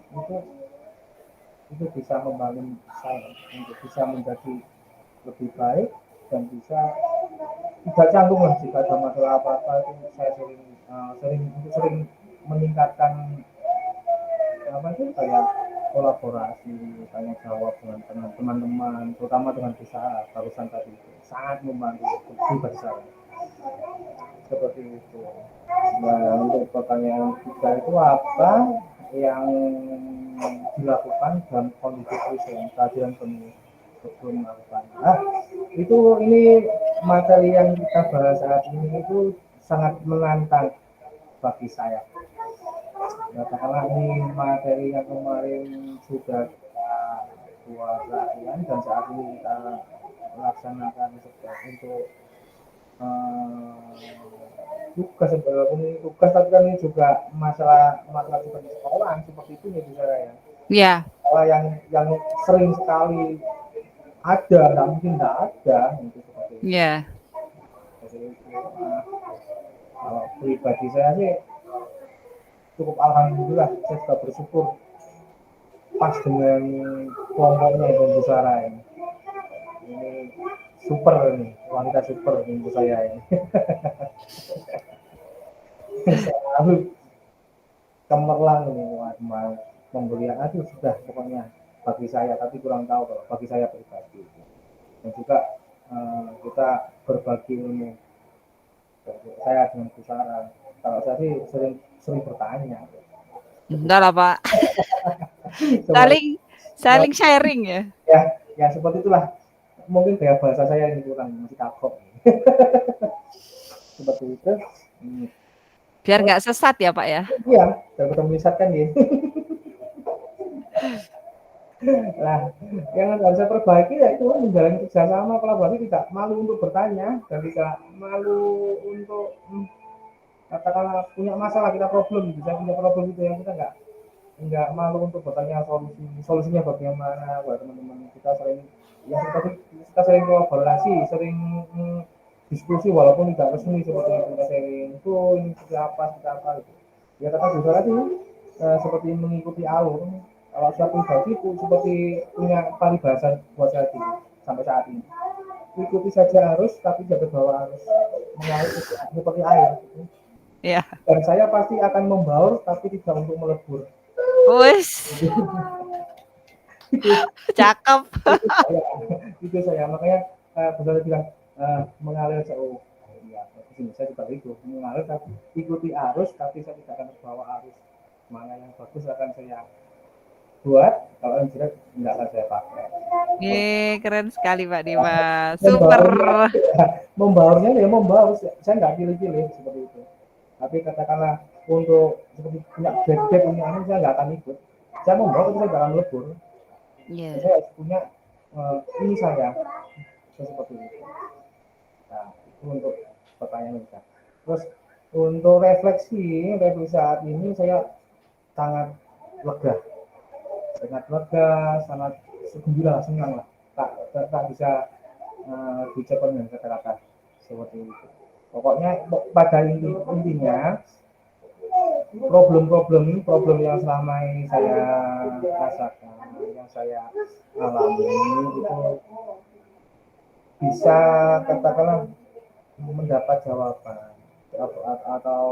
itu bisa membangun saya untuk bisa menjadi lebih baik dan bisa tidak canggung lah jika ada masalah apa-apa. Itu saya sering meningkatkan apa itu kayak kolaborasi, tanya jawab dengan teman-teman, terutama dengan usaha barusan tadi itu sangat membantu pribadi saya seperti itu. Nah, untuk pertanyaan kita itu apa yang dilakukan dalam kondisi krisis kehadiran penuh sebelum melakukan. Nah, itu ini materi yang kita bahas saat ini itu sangat menantang bagi saya. Katakanlah ini materi yang kemarin sudah kita buat latihan dan saat ini kita laksanakan untuk tugas walaupun ini tugas tapi kan ini juga masalah seperti sekolah seperti itu ya bisa ya. Ya. Sekolah yang sering sekali ada, nggak mungkin nggak ada gitu seperti itu. Ya. Jadi itu, kalau pribadi saya sih cukup alhamdulillah, saya sudah bersyukur pas dengan kelompoknya Ibu Busara ini. Ini super ini, wanita super Ibu saya ini. Selalu cemerlang ini pemberian itu sudah pokoknya bagi saya, tapi kurang tahu kalau bagi saya pribadi. Dan juga kita berbagi ilmu. Saya dengan Busara, kalau saya sih sering bertanya. Enggak lah Pak. saling sharing ya. Ya seperti itulah. Mungkin gaya bahasa saya ini kurang masih kagok. Seperti itu. Biar nggak sesat ya Pak ya. Iya, biar kita menyesatkan ya. Nah, yang harus saya perbaiki ya itu menjalani kerjasama, kolaborasi, tidak malu untuk bertanya dan tidak malu untuk katakanlah punya masalah, kita problem gitu, saya punya problem gitu yang kita nggak malu untuk bertanya solusinya bagaimana buat teman-teman kita kita sering kolaborasi, sering diskusi walaupun tidak resmi seperti yang kita sharing itu ini seperti apa gitu. Ya kata Bu tadi seperti mengikuti alur. Kalau saya pribadi itu seperti punya paribasan buat saya sampai saat ini. Ikuti saja arus tapi jangan bawa arus, mengalir seperti air. Gitu. Ya. Dan saya pasti akan membaur tapi tidak untuk melebur. Wes. Cakep. Itu saya makanya benar bilang mengalir jauh. Ya, saya juga itu mengalir tapi ikuti arus tapi saya tidak akan terbawa arus. Mana yang bagus akan saya buat, kalau yang jelek tidak akan saya pakai. Keren sekali Pak Dimas. Super. Membaurnya ya membaur, saya nggak pilih-pilih seperti itu. Tapi katakanlah untuk seperti punya bed punya anu saya nggak akan ikut. Saya membaur tapi saya nggak akan lebur. Yeah. Saya harus punya ini saya seperti itu. Nah itu untuk pertanyaan kita. Terus untuk refleksi saat ini saya sangat lega, sangat gembira, senang lah. nggak bisa diucapkan dengan kata-kata seperti itu. Pokoknya pada intinya problem yang selama ini saya rasakan, yang saya alami itu bisa katakanlah mendapat jawaban atau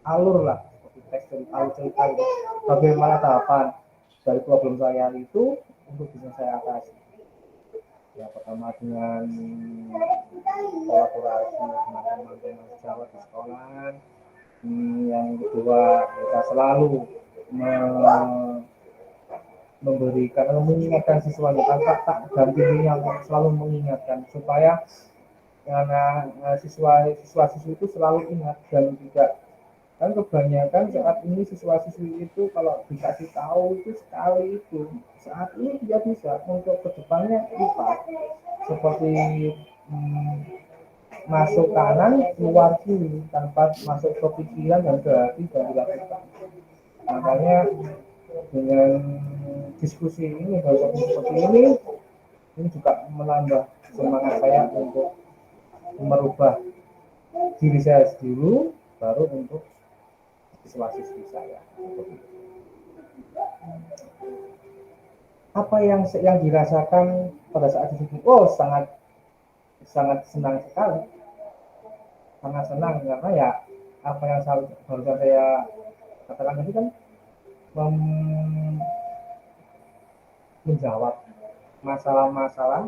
alur lah seperti teks dari alur cerita itu bagaimana tahapan dari problem saya itu untuk bisa saya atasi. Ya pertama dengan kolaborasi dengan teman-teman sejawat di sekolah. Yang kedua kita selalu memberikan atau mengingatkan siswanya tanpa tak dampingi yang selalu mengingatkan supaya karena siswa-siswi itu selalu ingat dan tidak kan kebanyakan saat ini siswa-siswi itu kalau dikasih tahu itu sekali itu saat ini dia bisa untuk kedepannya lupa seperti hmm, masuk kanan keluar kiri tanpa masuk ke pikiran dan ke hati dan dilakukan makanya dengan diskusi ini seperti ini juga menambah semangat saya untuk merubah diri saya dulu baru untuk siswa-siswi saya. Apa yang dirasakan pada saat itu? Oh, sangat sangat senang sekali. Sangat senang karena ya apa yang barusan saya katakan tadi kan menjawab masalah-masalah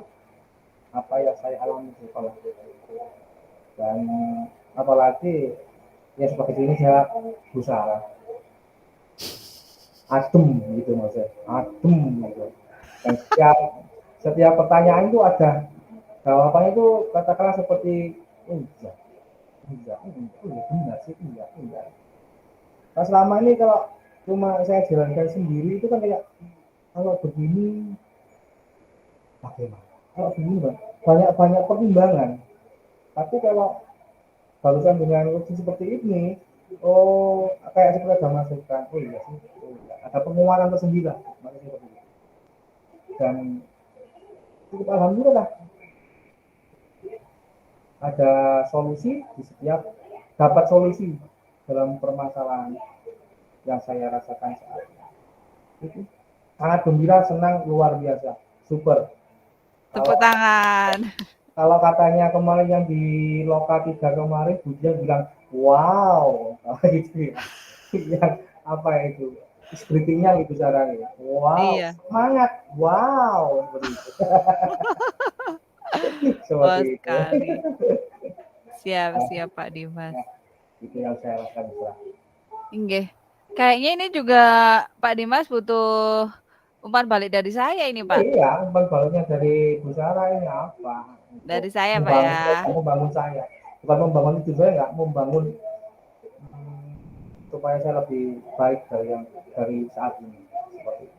apa yang saya alami di sekolah. Dan apalagi ya seperti ini saya berusaha adem gitu maksudnya adem gitu dan setiap pertanyaan itu ada jawabannya itu katakanlah seperti enggak benar sih enggak nah, selama ini kalau cuma saya jalankan sendiri itu kan kayak kalau begini bagaimana kalau begini banyak pertimbangan tapi kalau barusan dengan opsi seperti ini oh kayak seperti ada masukan oh iya sih oh, iya. Ada penguatan tersendiri lah dan cukup alhamdulillah ada solusi di setiap dapat solusi dalam permasalahan yang saya rasakan saat ini itu sangat gembira senang luar biasa super Tepuk tangan. kalau katanya kemarin yang di Loka 3 kemarin Budian bilang wow gitu ya yang apa itu greetingnya gitu caranya wow Iya. semangat wow seperti itu Oh, seperti itu sekali. Siap, nah, siap Pak Dimas. nah, itu yang saya rasakan Inggih. Kayaknya ini juga Pak Dimas butuh umpan balik dari saya ini, Pak. iya umpan baliknya dari Bu Sarah ini apa untuk Dari saya, Pak ya. membangun saya bukan membangun itu saya nggak membangun supaya saya lebih baik dari saat ini seperti itu.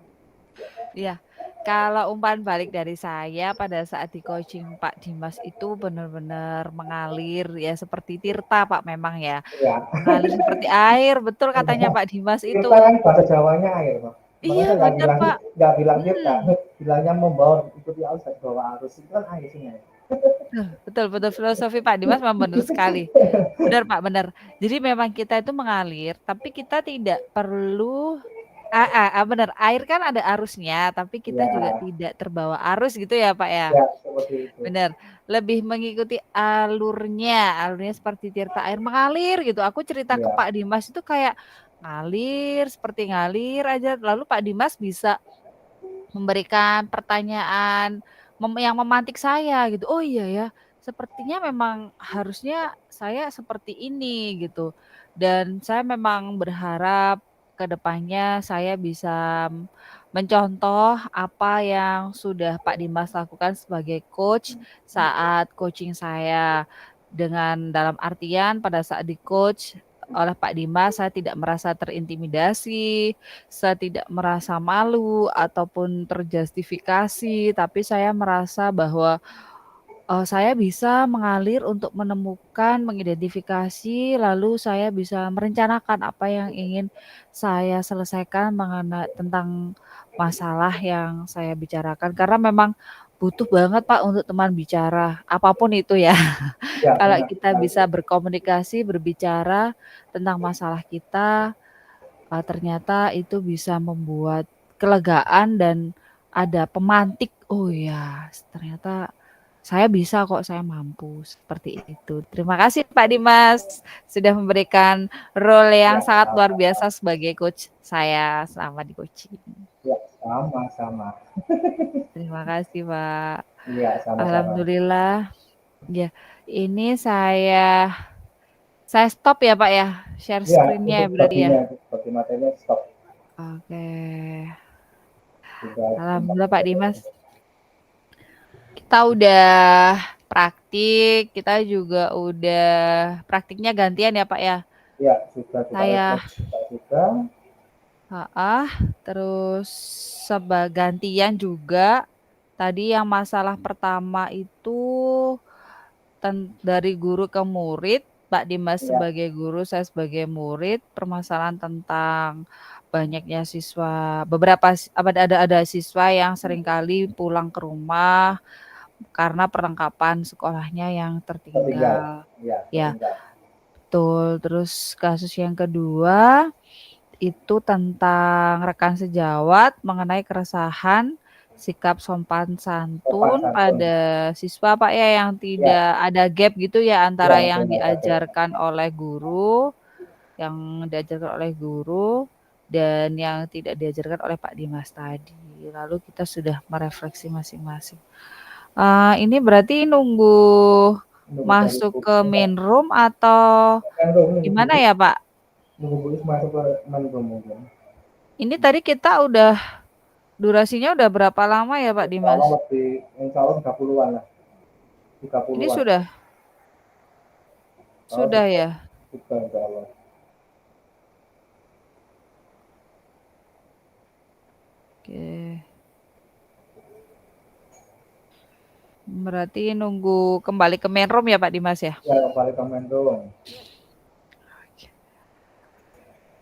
Iya. Kalau umpan balik dari saya pada saat di coaching Pak Dimas itu benar-benar mengalir ya seperti tirta Pak memang ya. Ya. Mengalir seperti air, betul katanya Pak Dimas Tirta itu. kan bahasa Jawanya air, Pak. Makanya Iya, saya benar Pak. nggak bilang tirta, Hmm. bilangnya membawa ikuti arus dan bawa arus itu kan air sungai. Betul, betul filosofi Pak Dimas memang benar sekali. Benar Pak, benar. Jadi memang kita itu mengalir, tapi kita tidak perlu benar, air kan ada arusnya, tapi kita juga Ya, tidak terbawa arus gitu ya Pak ya? ya seperti itu. Benar, lebih mengikuti alurnya seperti tirta air mengalir gitu. Aku cerita ke Ya, Pak Dimas itu kayak ngalir, seperti ngalir aja, lalu Pak Dimas bisa memberikan pertanyaan yang memantik saya gitu. Oh iya ya, sepertinya memang harusnya saya seperti ini gitu. Dan saya memang berharap ke depannya saya bisa mencontoh apa yang sudah Pak Dimas lakukan sebagai coach saat coaching saya. Dengan dalam artian pada saat di coach oleh Pak Dimas saya tidak merasa terintimidasi, saya tidak merasa malu ataupun terjustifikasi, tapi saya merasa bahwa saya bisa mengalir untuk menemukan, mengidentifikasi, lalu saya bisa merencanakan apa yang ingin saya selesaikan tentang masalah yang saya bicarakan. Karena memang butuh banget Pak untuk teman bicara, apapun itu ya. Ya, Kalau benar kita sekali. bisa berkomunikasi, berbicara tentang masalah kita, ternyata itu bisa membuat kelegaan dan ada pemantik, "Oh ya, ternyata saya bisa kok, saya mampu." Seperti itu. Terima kasih Pak Dimas, sudah memberikan role yang Ya, sangat luar biasa sebagai coach saya selama di coaching. ya, sama-sama. Terima kasih Pak. Iya, sama-sama. Alhamdulillah, ya ini saya stop ya Pak ya, share Iya, screen-nya untuk ya berarti ya? baginya, bagi materinya stop. Oke. Sudah Alhamdulillah Pak Dimas. Kita udah praktik, kita juga udah praktiknya gantian ya Pak ya. ya, sudah kita Saya refresh juga. terus gantian juga. Tadi yang masalah pertama itu dari guru ke murid, Pak Dimas Ya, sebagai guru, saya sebagai murid, permasalahan tentang banyaknya siswa, ada siswa yang seringkali pulang ke rumah karena perlengkapan sekolahnya yang tertinggal. tertinggal. Ya, Ya, tertinggal. betul. Terus kasus yang kedua itu tentang rekan sejawat mengenai keresahan sikap sopan Sopan santun santun. pada siswa Pak ya yang Ya, tidak ada gap gitu ya ya, antara yang benar ada. diajarkan oleh guru dan yang tidak diajarkan oleh Pak Dimas tadi. Lalu kita sudah merefleksi masing-masing. Ini berarti nunggu Nunggu dari masuk Bu ke Isma. main room atau Kan nunggu gimana ya Pak? Bu Isma masuk ke Menko mungkin. Ini tadi kita udah durasinya udah berapa lama ya Pak Insya Dimas? Allah lebih, insya Allah 30-an lah. Ini 30-an. Oh, sudah ya. sudah insya Allah. Oke. Berarti nunggu kembali ke main room ya Pak Dimas ya. Ya, kembali ke Menko.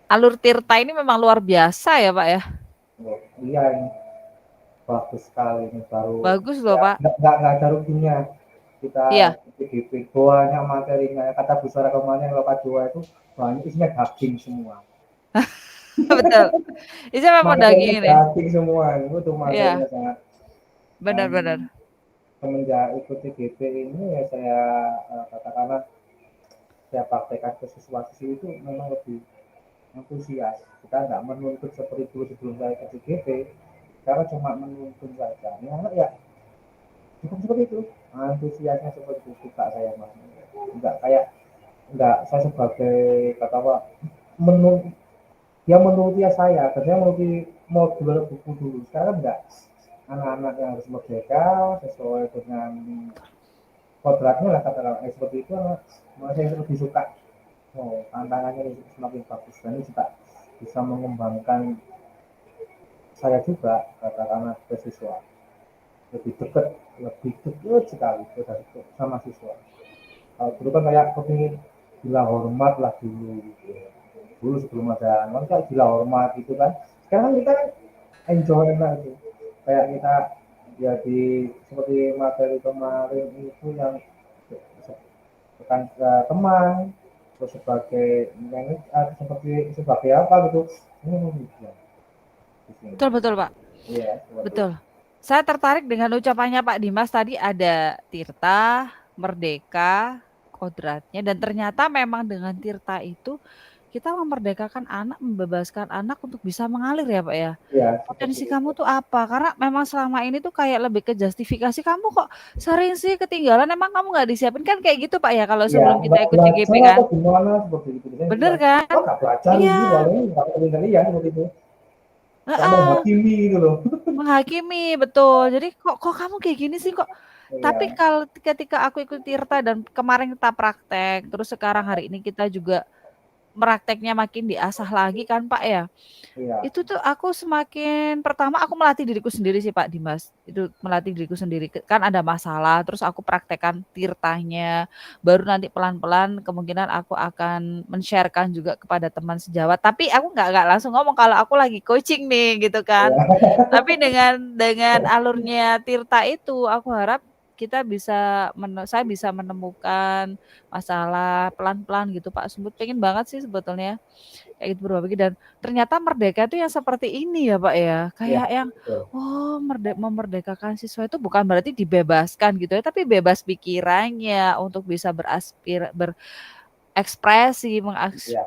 Alur Tirta ini memang luar biasa ya Pak ya. Oh, iya ini bagus sekali ini baru Bagus loh ya Pak. nggak ada ruginya kita Iya, PDP banyak materinya kata Bu Sarah kemarin lokat 2 itu banyak isinya daging semua betul. Ini memang materinya daging ini. daging semua itu materinya Iya, sangat benar-benar. semenjak ikut PDP ini ya saya katakanlah saya praktekkan ke siswa-siswi itu memang lebih antusias kita nggak menuntut seperti dulu sebelum saya ke PDP karena cuma menuntut saja ya, ya cukup seperti itu antusiasnya seperti itu suka saya mas nggak kayak nggak saya sebagai kata apa menurut dia menuruti saya kerja menuruti modul buku dulu sekarang enggak anak-anak yang harus merdeka sesuai dengan kodratnya lah katakanlah seperti itu saya lebih suka oh tantangannya semakin bagus dan ini juga bisa mengembangkan saya juga katakanlah ke siswa lebih dekat sekali sama siswa. Kalau dulu kan kayak kepingin gila hormat lah dulu gitu. Dulu sebelum ada non kan gila hormat gitu kan. Sekarang kita enjoy lah itu. Kayak kita jadi seperti materi kemarin itu yang bukan teman terus sebagai seperti sebagai apa gitu ini ya, Betul betul Pak. iya seperti Betul. itu. Saya tertarik dengan ucapannya Pak Dimas tadi ada Tirta, Merdeka, kodratnya dan ternyata memang dengan Tirta itu kita memerdekakan anak, membebaskan anak untuk bisa mengalir ya Pak ya. Iya seperti Potensi itu. kamu tuh apa? Karena memang selama ini tuh kayak lebih ke justifikasi kamu kok sering sih ketinggalan emang kamu nggak disiapin kan kayak gitu Pak ya kalau Ya, sebelum kita nggak ikut CGP belajar kan? atau gimana seperti itu. Saya Bener bilang, kan? kok nggak belajar Iya, ini, soalnya nggak penelitian seperti itu. Kayak heeh, menghakimi gitu loh. menghakimi betul. Jadi kok kamu kayak gini sih kok. Tapi Iya, kalau ketika aku ikut Tirta dan kemarin kita praktek, terus sekarang hari ini kita juga merakteknya makin diasah lagi kan Pak ya. Iya. Itu tuh aku semakin pertama aku melatih diriku sendiri sih Pak Dimas. Itu melatih diriku sendiri. Kan ada masalah, terus aku praktekkan tirtanya. Baru nanti pelan-pelan kemungkinan aku akan men-sharekan juga kepada teman sejawat. Tapi aku nggak langsung ngomong kalau aku lagi coaching nih gitu kan. Iya. Tapi dengan alurnya tirta itu, aku harap kita bisa saya bisa menemukan masalah pelan-pelan gitu Pak. Pengen banget sih sebetulnya kayak gitu berubah pikir dan ternyata merdeka itu yang seperti ini ya Pak ya. Iya, Kayak yang betul. oh memerdekakan siswa itu bukan berarti dibebaskan gitu ya, tapi bebas pikirannya untuk bisa berekspresi, Iya.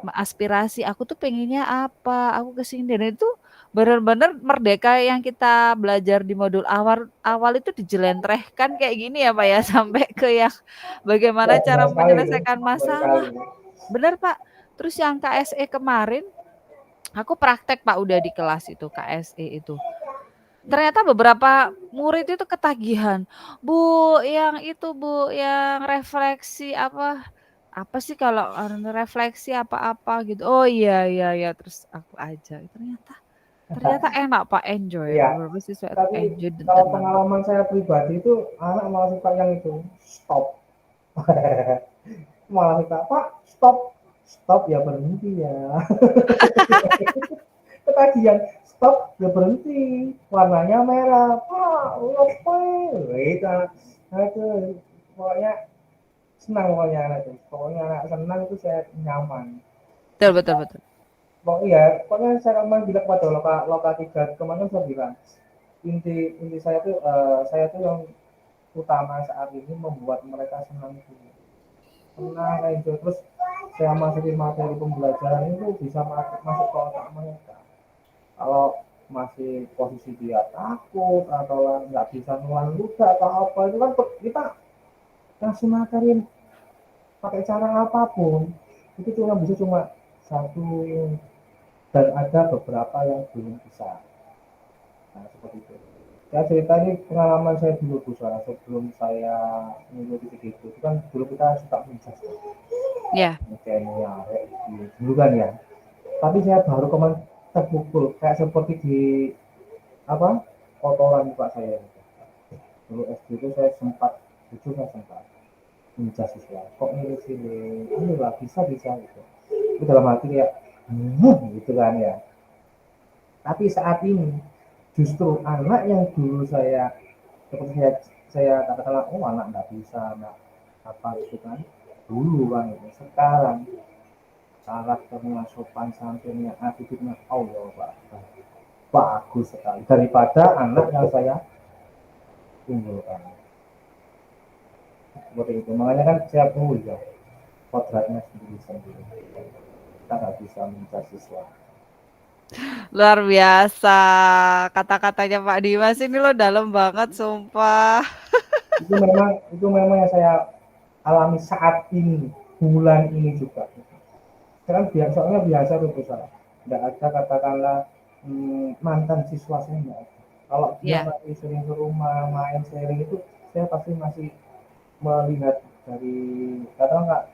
mengaspirasi. Aku tuh pengennya apa? Aku kesini dan itu benar-benar merdeka yang kita belajar di modul awal awal itu dijelentrehkan kayak gini ya Pak ya sampai ke yang Wah, bagaimana benar cara sekali itu. menyelesaikan Benar sekali. masalah. Benar Pak. Terus yang KSE kemarin aku praktek Pak udah di kelas itu KSE itu. Ternyata beberapa murid itu ketagihan. Bu, yang itu Bu, yang refleksi apa sih kalau refleksi apa-apa gitu. Oh iya iya iya terus aku aja. Ternyata enak Pak enjoy. Iya. Beberapa siswa itu Tapi enjoy dan kalau tenang gitu. pengalaman saya pribadi itu anak malah suka yang itu stop. Malah suka Pak stop, stop ya berhenti ya. Ketagihan stop ya berhenti. Warnanya merah. Pak, apa? Itu itu pokoknya senang pokoknya anak itu. Pokoknya anak senang itu saya nyaman. Betul betul betul. Pokoknya saya kemarin bilang pada loka 3 kemarin saya bilang inti inti saya tuh yang utama saat ini membuat mereka senang dulu. Senang enjoy terus saya masukin materi pembelajaran itu bisa masuk ke otak mereka. Kalau masih posisi dia takut atau nggak bisa nulang luka atau apa itu kan kita kasih materi pakai cara apapun itu cuma satu dan ada beberapa yang belum bisa. Nah, seperti itu. Saya cerita ini pengalaman saya dulu Bu Sarah, sebelum saya mengikuti gitu. Itu kan dulu kita suka menjudge Ya. ngecengnya kayak gitu. Dulu kan ya. Tapi saya baru kemarin terpukul kayak seperti di apa kotoran muka saya. Dulu SD itu saya sempat jujur saya sempat menjudge siswa. Kok ini sini? Inilah bisa bisa gitu. Itu dalam hati kayak gitu kan ya. Tapi saat ini justru anak yang dulu saya seperti saya katakanlah oh anak nggak bisa anak apa gitu kan dulu kan itu sekarang karakternya sopan santunnya attitude-nya Allah Pak bagus sekali daripada anak yang saya unggulkan seperti itu makanya kan saya tunggu ya kodratnya sendiri sendiri kita nggak bisa minta siswa. Luar biasa. Kata-katanya Pak Dimas ini lo dalam banget sumpah. Itu memang yang saya alami saat ini bulan ini juga sekarang soalnya biasa tuh besar nggak ada katakanlah mantan siswa saya nggak ada kalau dia Ya. masih sering ke rumah main sharing itu saya pasti masih melihat dari kadang nggak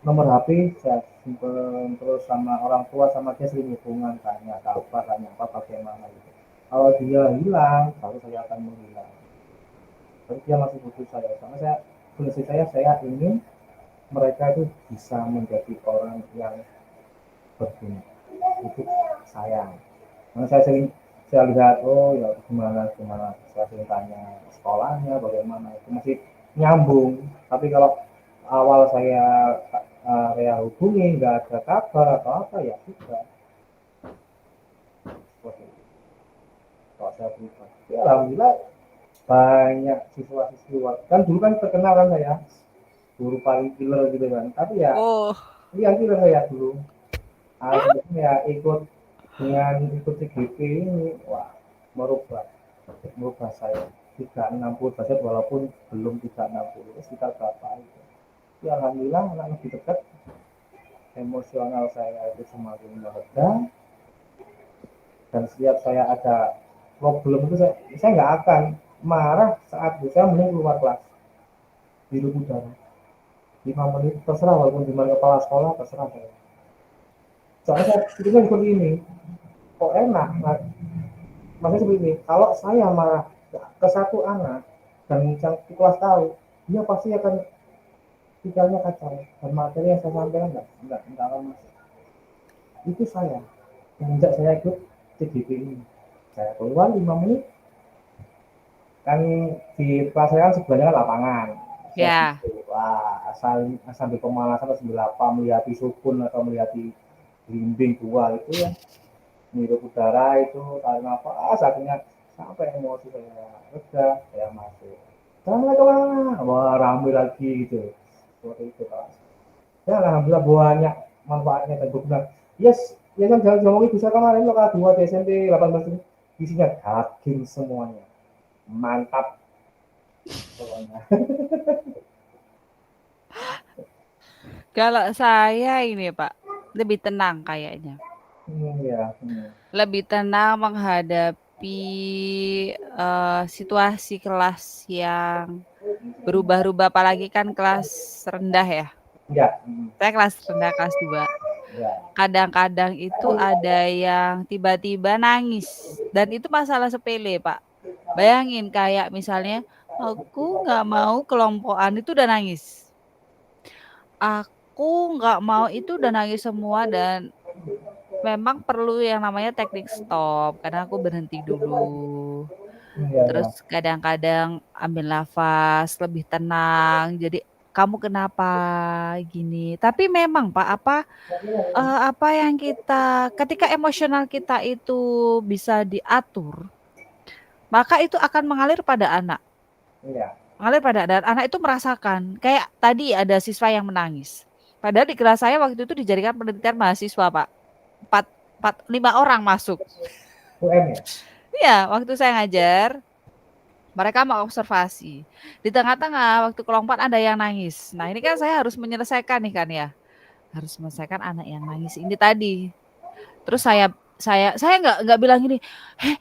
nomor HP saya simpen terus sama orang tua sama dia sering hubungan tanya apa bagaimana gitu kalau dia hilang baru saya akan menghilang tapi dia masih butuh saya karena prinsip saya ingin mereka itu bisa menjadi orang yang berguna itu sayang karena saya lihat oh ya gimana gimana saya sering tanya sekolahnya bagaimana itu masih nyambung tapi kalau awal saya hubungi nggak ada kabar atau apa ya sudah seperti itu kalau saya berubah ya alhamdulillah banyak siswa-siswi kan dulu kan terkenal kan saya guru paling killer gitu kan tapi ya Oh. iya killer saya dulu akhirnya ya dengan ikut CGP ini wah merubah merubah saya 360 derajat walaupun belum 360 itu sekitar berapa itu ya alhamdulillah anak lebih dekat emosional saya itu semakin mereda dan setiap saya ada problem itu saya nggak akan marah saat saya mending keluar kelas hidup udara 5 menit terserah walaupun di mana kepala sekolah terserah saya Soalnya saya pikirnya seperti ini, kok enak. Nah, maksudnya seperti ini, kalau saya marah ke satu anak dan yang di kelas tahu, dia pasti akan pikirannya kacau dan materi yang saya sampaikan nggak akan masuk. Itu saya semenjak saya ikut CGP ini, saya keluar 5 menit, kan di kelas saya kan sebelahnya lapangan, saya Ya, gitu, wah sambil pemanasan sambil apa melihat sukun atau melihat belimbing dua itu ya, menghirup udara itu, tarik nafas, akhirnya sampai emosi saya udah saya masuk, jangan kemana, wah ramai lagi gitu, seperti itu Pak. Ya alhamdulillah banyak manfaatnya dan berguna. Yes, ya kan jangan bisa kemarin lo dua di SMP 18 ini isinya daging semuanya, mantap pokoknya. kalau saya ini Pak, lebih tenang kayaknya. Ya, Lebih tenang menghadapi situasi kelas yang berubah-ubah, apalagi kan kelas rendah ya. ya, Saya kelas rendah, kelas 2. ya, Kadang-kadang itu ada yang tiba-tiba nangis. Dan itu masalah sepele, Pak. Bayangin kayak misalnya, aku nggak mau kelompokan, itu udah nangis. Aku nggak mau, itu udah nangis semua. Dan memang perlu yang namanya teknik stop, karena aku berhenti dulu. ya, Terus kadang-kadang ambil nafas, lebih tenang. Jadi, kamu kenapa gini? Tapi memang Pak, apa yang kita ketika emosional kita itu bisa diatur, maka itu akan mengalir pada anak. ya, Mengalir pada dan anak itu merasakan. Kayak tadi ada siswa yang menangis. Padahal di kelas saya waktu itu dijadikan penelitian mahasiswa, Pak. 5 orang masuk. UN ya, Iya, waktu saya ngajar, mereka mau observasi. Di tengah-tengah waktu kelompok ada yang nangis. Nah, ini kan saya harus menyelesaikan nih kan ya. Harus menyelesaikan anak yang nangis ini tadi. Terus saya nggak bilang gini,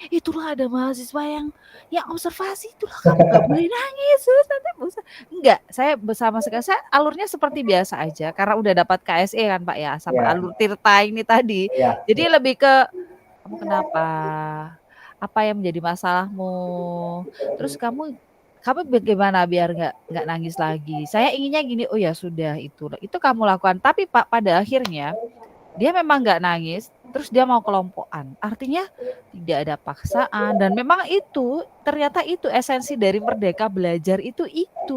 itulah ada mahasiswa yang observasi, itulah kamu nggak boleh nangis, terus nanti bosan. Enggak, saya bersama sekali saya alurnya seperti biasa aja karena udah dapat KSE kan Pak ya, sama ya, alur Tirta ini tadi. ya, Jadi ya, lebih ke kamu kenapa? Apa yang menjadi masalahmu? Terus kamu bagaimana biar nggak nangis lagi? Saya inginnya gini, oh ya sudah itu kamu lakukan. Tapi Pak pada akhirnya dia memang nggak nangis, terus dia mau kelompokan. Artinya tidak ada paksaan dan memang itu ternyata itu esensi dari merdeka belajar itu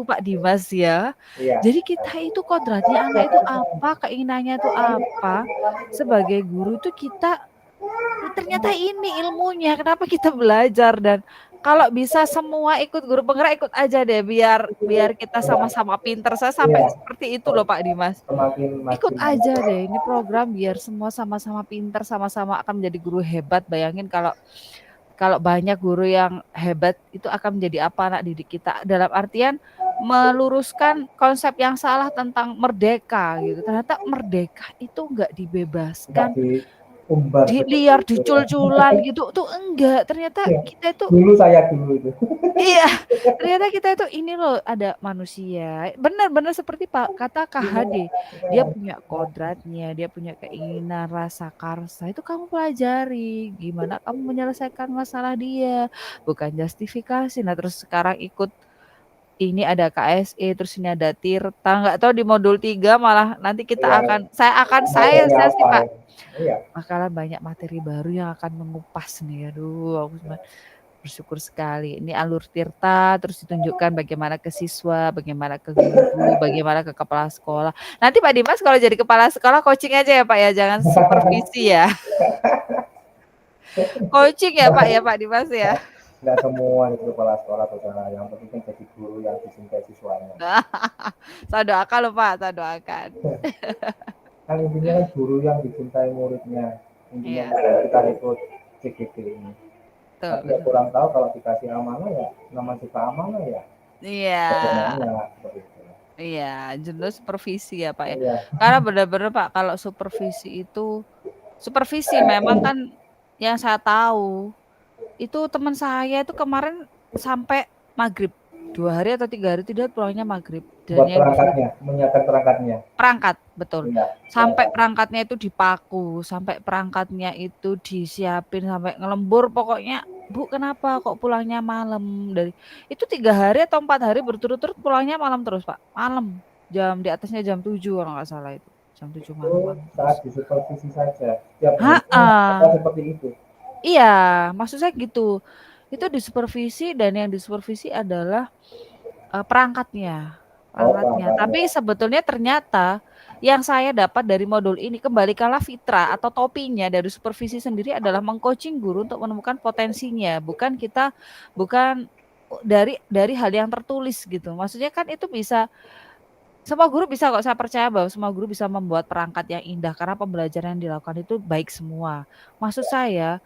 Pak Dimas ya. ya, Jadi kita itu kodratnya anak itu apa, keinginannya itu apa. Sebagai guru itu kita ternyata ini ilmunya, kenapa kita belajar dan kalau bisa semua ikut guru penggerak ikut aja deh biar biar kita sama-sama pinter. Saya sampai ya, seperti itu loh Pak Dimas. semakin Ikut makin aja deh ini program biar semua sama-sama pinter, sama-sama akan menjadi guru hebat. Bayangin kalau kalau banyak guru yang hebat itu akan menjadi apa anak didik kita. Dalam artian meluruskan konsep yang salah tentang merdeka gitu. Ternyata merdeka itu enggak nggak dibebaskan diumbar di seperti liar, itu ya. dicul-culan gitu tuh enggak. Ternyata Ya, kita itu dulu saya dulu itu. iya, ternyata kita itu ini loh ada manusia. Benar-benar seperti Pak kata KHD. Dia punya kodratnya, dia punya keinginan, rasa karsa. Itu kamu pelajari. Gimana kamu menyelesaikan masalah dia. Bukan justifikasi. Nah, terus sekarang ikut ini ada KSE, terus ini ada Tirta. Nggak tahu di modul 3 malah nanti kita Ya, saya materinya sih apa Pak ya? Iya, bakalan banyak materi baru yang akan mengupas nih. Aduh, aku bersyukur sekali. Ini alur Tirta, terus ditunjukkan bagaimana ke siswa, bagaimana ke guru, bagaimana ke kepala sekolah. Nanti Pak Dimas kalau jadi kepala sekolah coaching aja ya Pak ya, jangan supervisi ya. Coaching ya Pak ya Pak Dimas ya. nggak semua itu kepala sekolah saudara. Yang penting kan jadi guru yang dicintai siswanya. Nah, saya doakan loh Pak, saya doakan. Kan intinya kan guru yang dicintai muridnya. Intinya Iya, kita ikut CGT ini. betul, Tapi ya betul. kurang tahu kalau dikasih amanah ya, nama juga amanah ya. Iya, Bagaimana seperti itu. iya, jelas supervisi ya Pak ya. Iya, Karena benar-benar Pak, kalau supervisi memang kan yang saya tahu itu teman saya itu kemarin sampai maghrib. 2 hari atau 3 hari tidak pulangnya maghrib. Dan Buat yang perangkatnya, menyiapkan perangkatnya. perangkat, betul. Iya, Sampai perangkatnya itu dipaku, sampai perangkatnya itu disiapin, sampai ngelembur pokoknya. Bu, kenapa kok pulangnya malam? Dari itu 3 hari atau 4 hari berturut-turut pulangnya malam terus, Pak. Malam. Di atasnya jam 7 kalau nggak salah itu. Jam 7 itu malam saat terus. disupervisi saja. Setiap harinya apa Ha, seperti itu. iya, maksud saya gitu. Itu disupervisi dan yang disupervisi adalah perangkatnya, Oh, perangkatnya. perangkatnya. Tapi sebetulnya ternyata yang saya dapat dari modul ini kembalikanlah fitrah atau topinya dari supervisi sendiri adalah meng-coaching guru untuk menemukan potensinya, bukan dari hal yang tertulis gitu. Maksudnya kan itu bisa semua guru bisa kok, saya percaya bahwa semua guru bisa membuat perangkat yang indah karena pembelajaran yang dilakukan itu baik semua. Maksud saya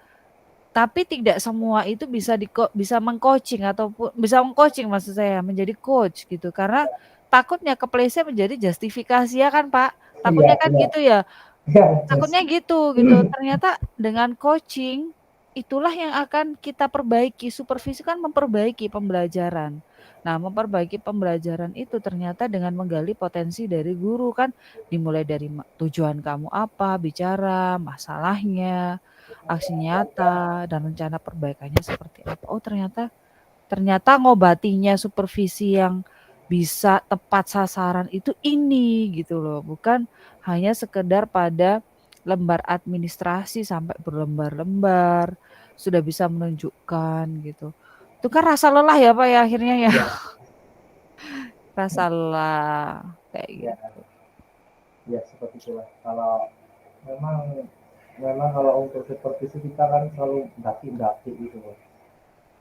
tapi tidak semua itu bisa meng-coaching ataupun bisa meng-coaching maksud saya, menjadi coach gitu. Karena takutnya kepleset menjadi justifikasi ya kan, Pak? Iya, Takutnya kan benar. gitu ya. Iya, Takutnya gitu. Ternyata dengan coaching itulah yang akan kita perbaiki. Supervisi kan memperbaiki pembelajaran. Nah, memperbaiki pembelajaran itu ternyata dengan menggali potensi dari guru kan dimulai dari tujuan kamu apa, bicara, masalahnya, aksi nyata dan rencana perbaikannya seperti apa. Oh, ternyata ternyata ngobatinya supervisi yang bisa tepat sasaran itu ini gitu loh, bukan hanya sekedar pada lembar administrasi sampai berlembar-lembar, sudah bisa menunjukkan gitu. Itu kan rasa lelah ya Pak ya akhirnya ya, iya, rasa lelah kayak iya, gitu. iya, seperti itulah. Kalau memang memang kalau untuk supervisi kita kan selalu daki-daki gitu loh.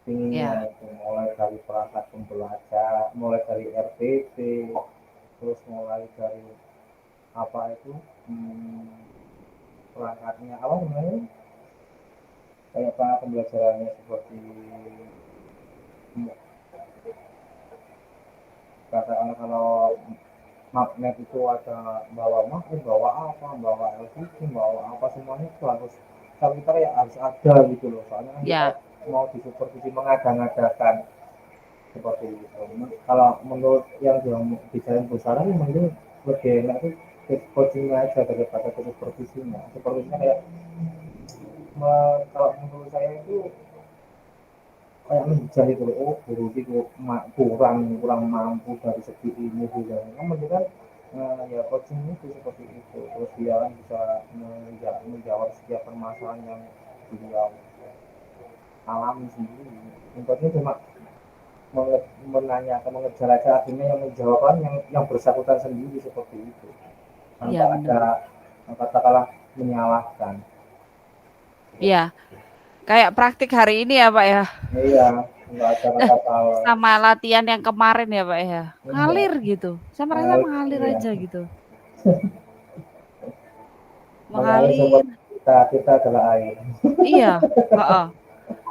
Ya, Inginnya itu mulai dari perangkat pembelajar, mulai dari RPP, terus mulai dari apa itu perangkatnya apa namanya kayak perangkat pembelajarannya seperti katakanlah kalau magnet itu ada bawa magnet, bawa apa, bawa LCD, bawa apa semuanya itu harus kalau kita ya harus ada gitu loh. Soalnya kan kita ya, mau disupervisi mengada-ngadakan seperti itu. Kalau menurut yang desain besaran mungkin lebih enak itu coachingnya aja daripada ke supervisinya. Supervisinya kayak kalau menurut saya itu kayak menjadi itu oh guru itu kurang kurang mampu dari segi ini juga namun kan ya coaching itu seperti itu terus dia kan bisa menjawab setiap permasalahan yang beliau alami sendiri intinya cuma menanya atau mengejar aja akhirnya yang menjawabkan yang bersangkutan sendiri seperti itu tanpa iya ada benar. katakanlah menyalahkan Iya, kayak praktik hari ini ya Pak ya, iya nggak ada kata salah sama latihan yang kemarin ya Pak ya, iya ngalir gitu. Saya merasa mengalir iya aja gitu. mengalir Mengalir. seperti kita adalah air. Iya, heeh,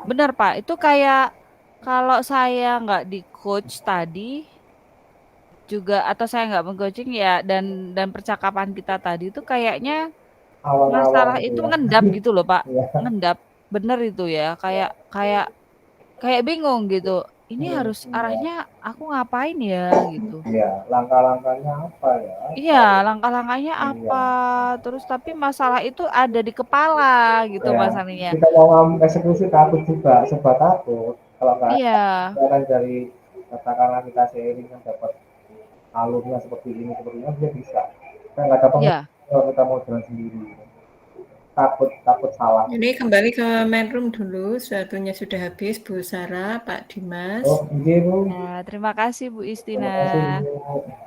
bener, Pak. Itu kayak kalau saya nggak di-coach tadi juga atau saya nggak meng-coaching ya dan percakapan kita tadi itu kayaknya Awang-awang masalah itu itu ya. mengendap gitu loh, Pak. Iya. Mengendap. Bener itu ya. Kayak kayak kayak bingung gitu. Ini harus Iya. arahnya aku ngapain ya gitu. Iya, langkah-langkahnya apa ya? Iya, Apa ya? langkah-langkahnya Iya. apa? Terus tapi masalah itu ada di kepala gitu Ya, masalahnya. kita mau eksekusi takut juga, sebab takut. Kalau nggak Iya, ada dari katakanlah kita sharing kan dapat alurnya seperti ini dia bisa. Kita nggak ada iya. pengertian kalau kita mau jalan sendiri. Takut, takut salah. Ini kembali ke main room dulu, waktunya sudah habis, Bu Sarah, Pak Dimas. Oh, iya Bu. Ya, terima kasih Bu Istina. Terima kasih Bu.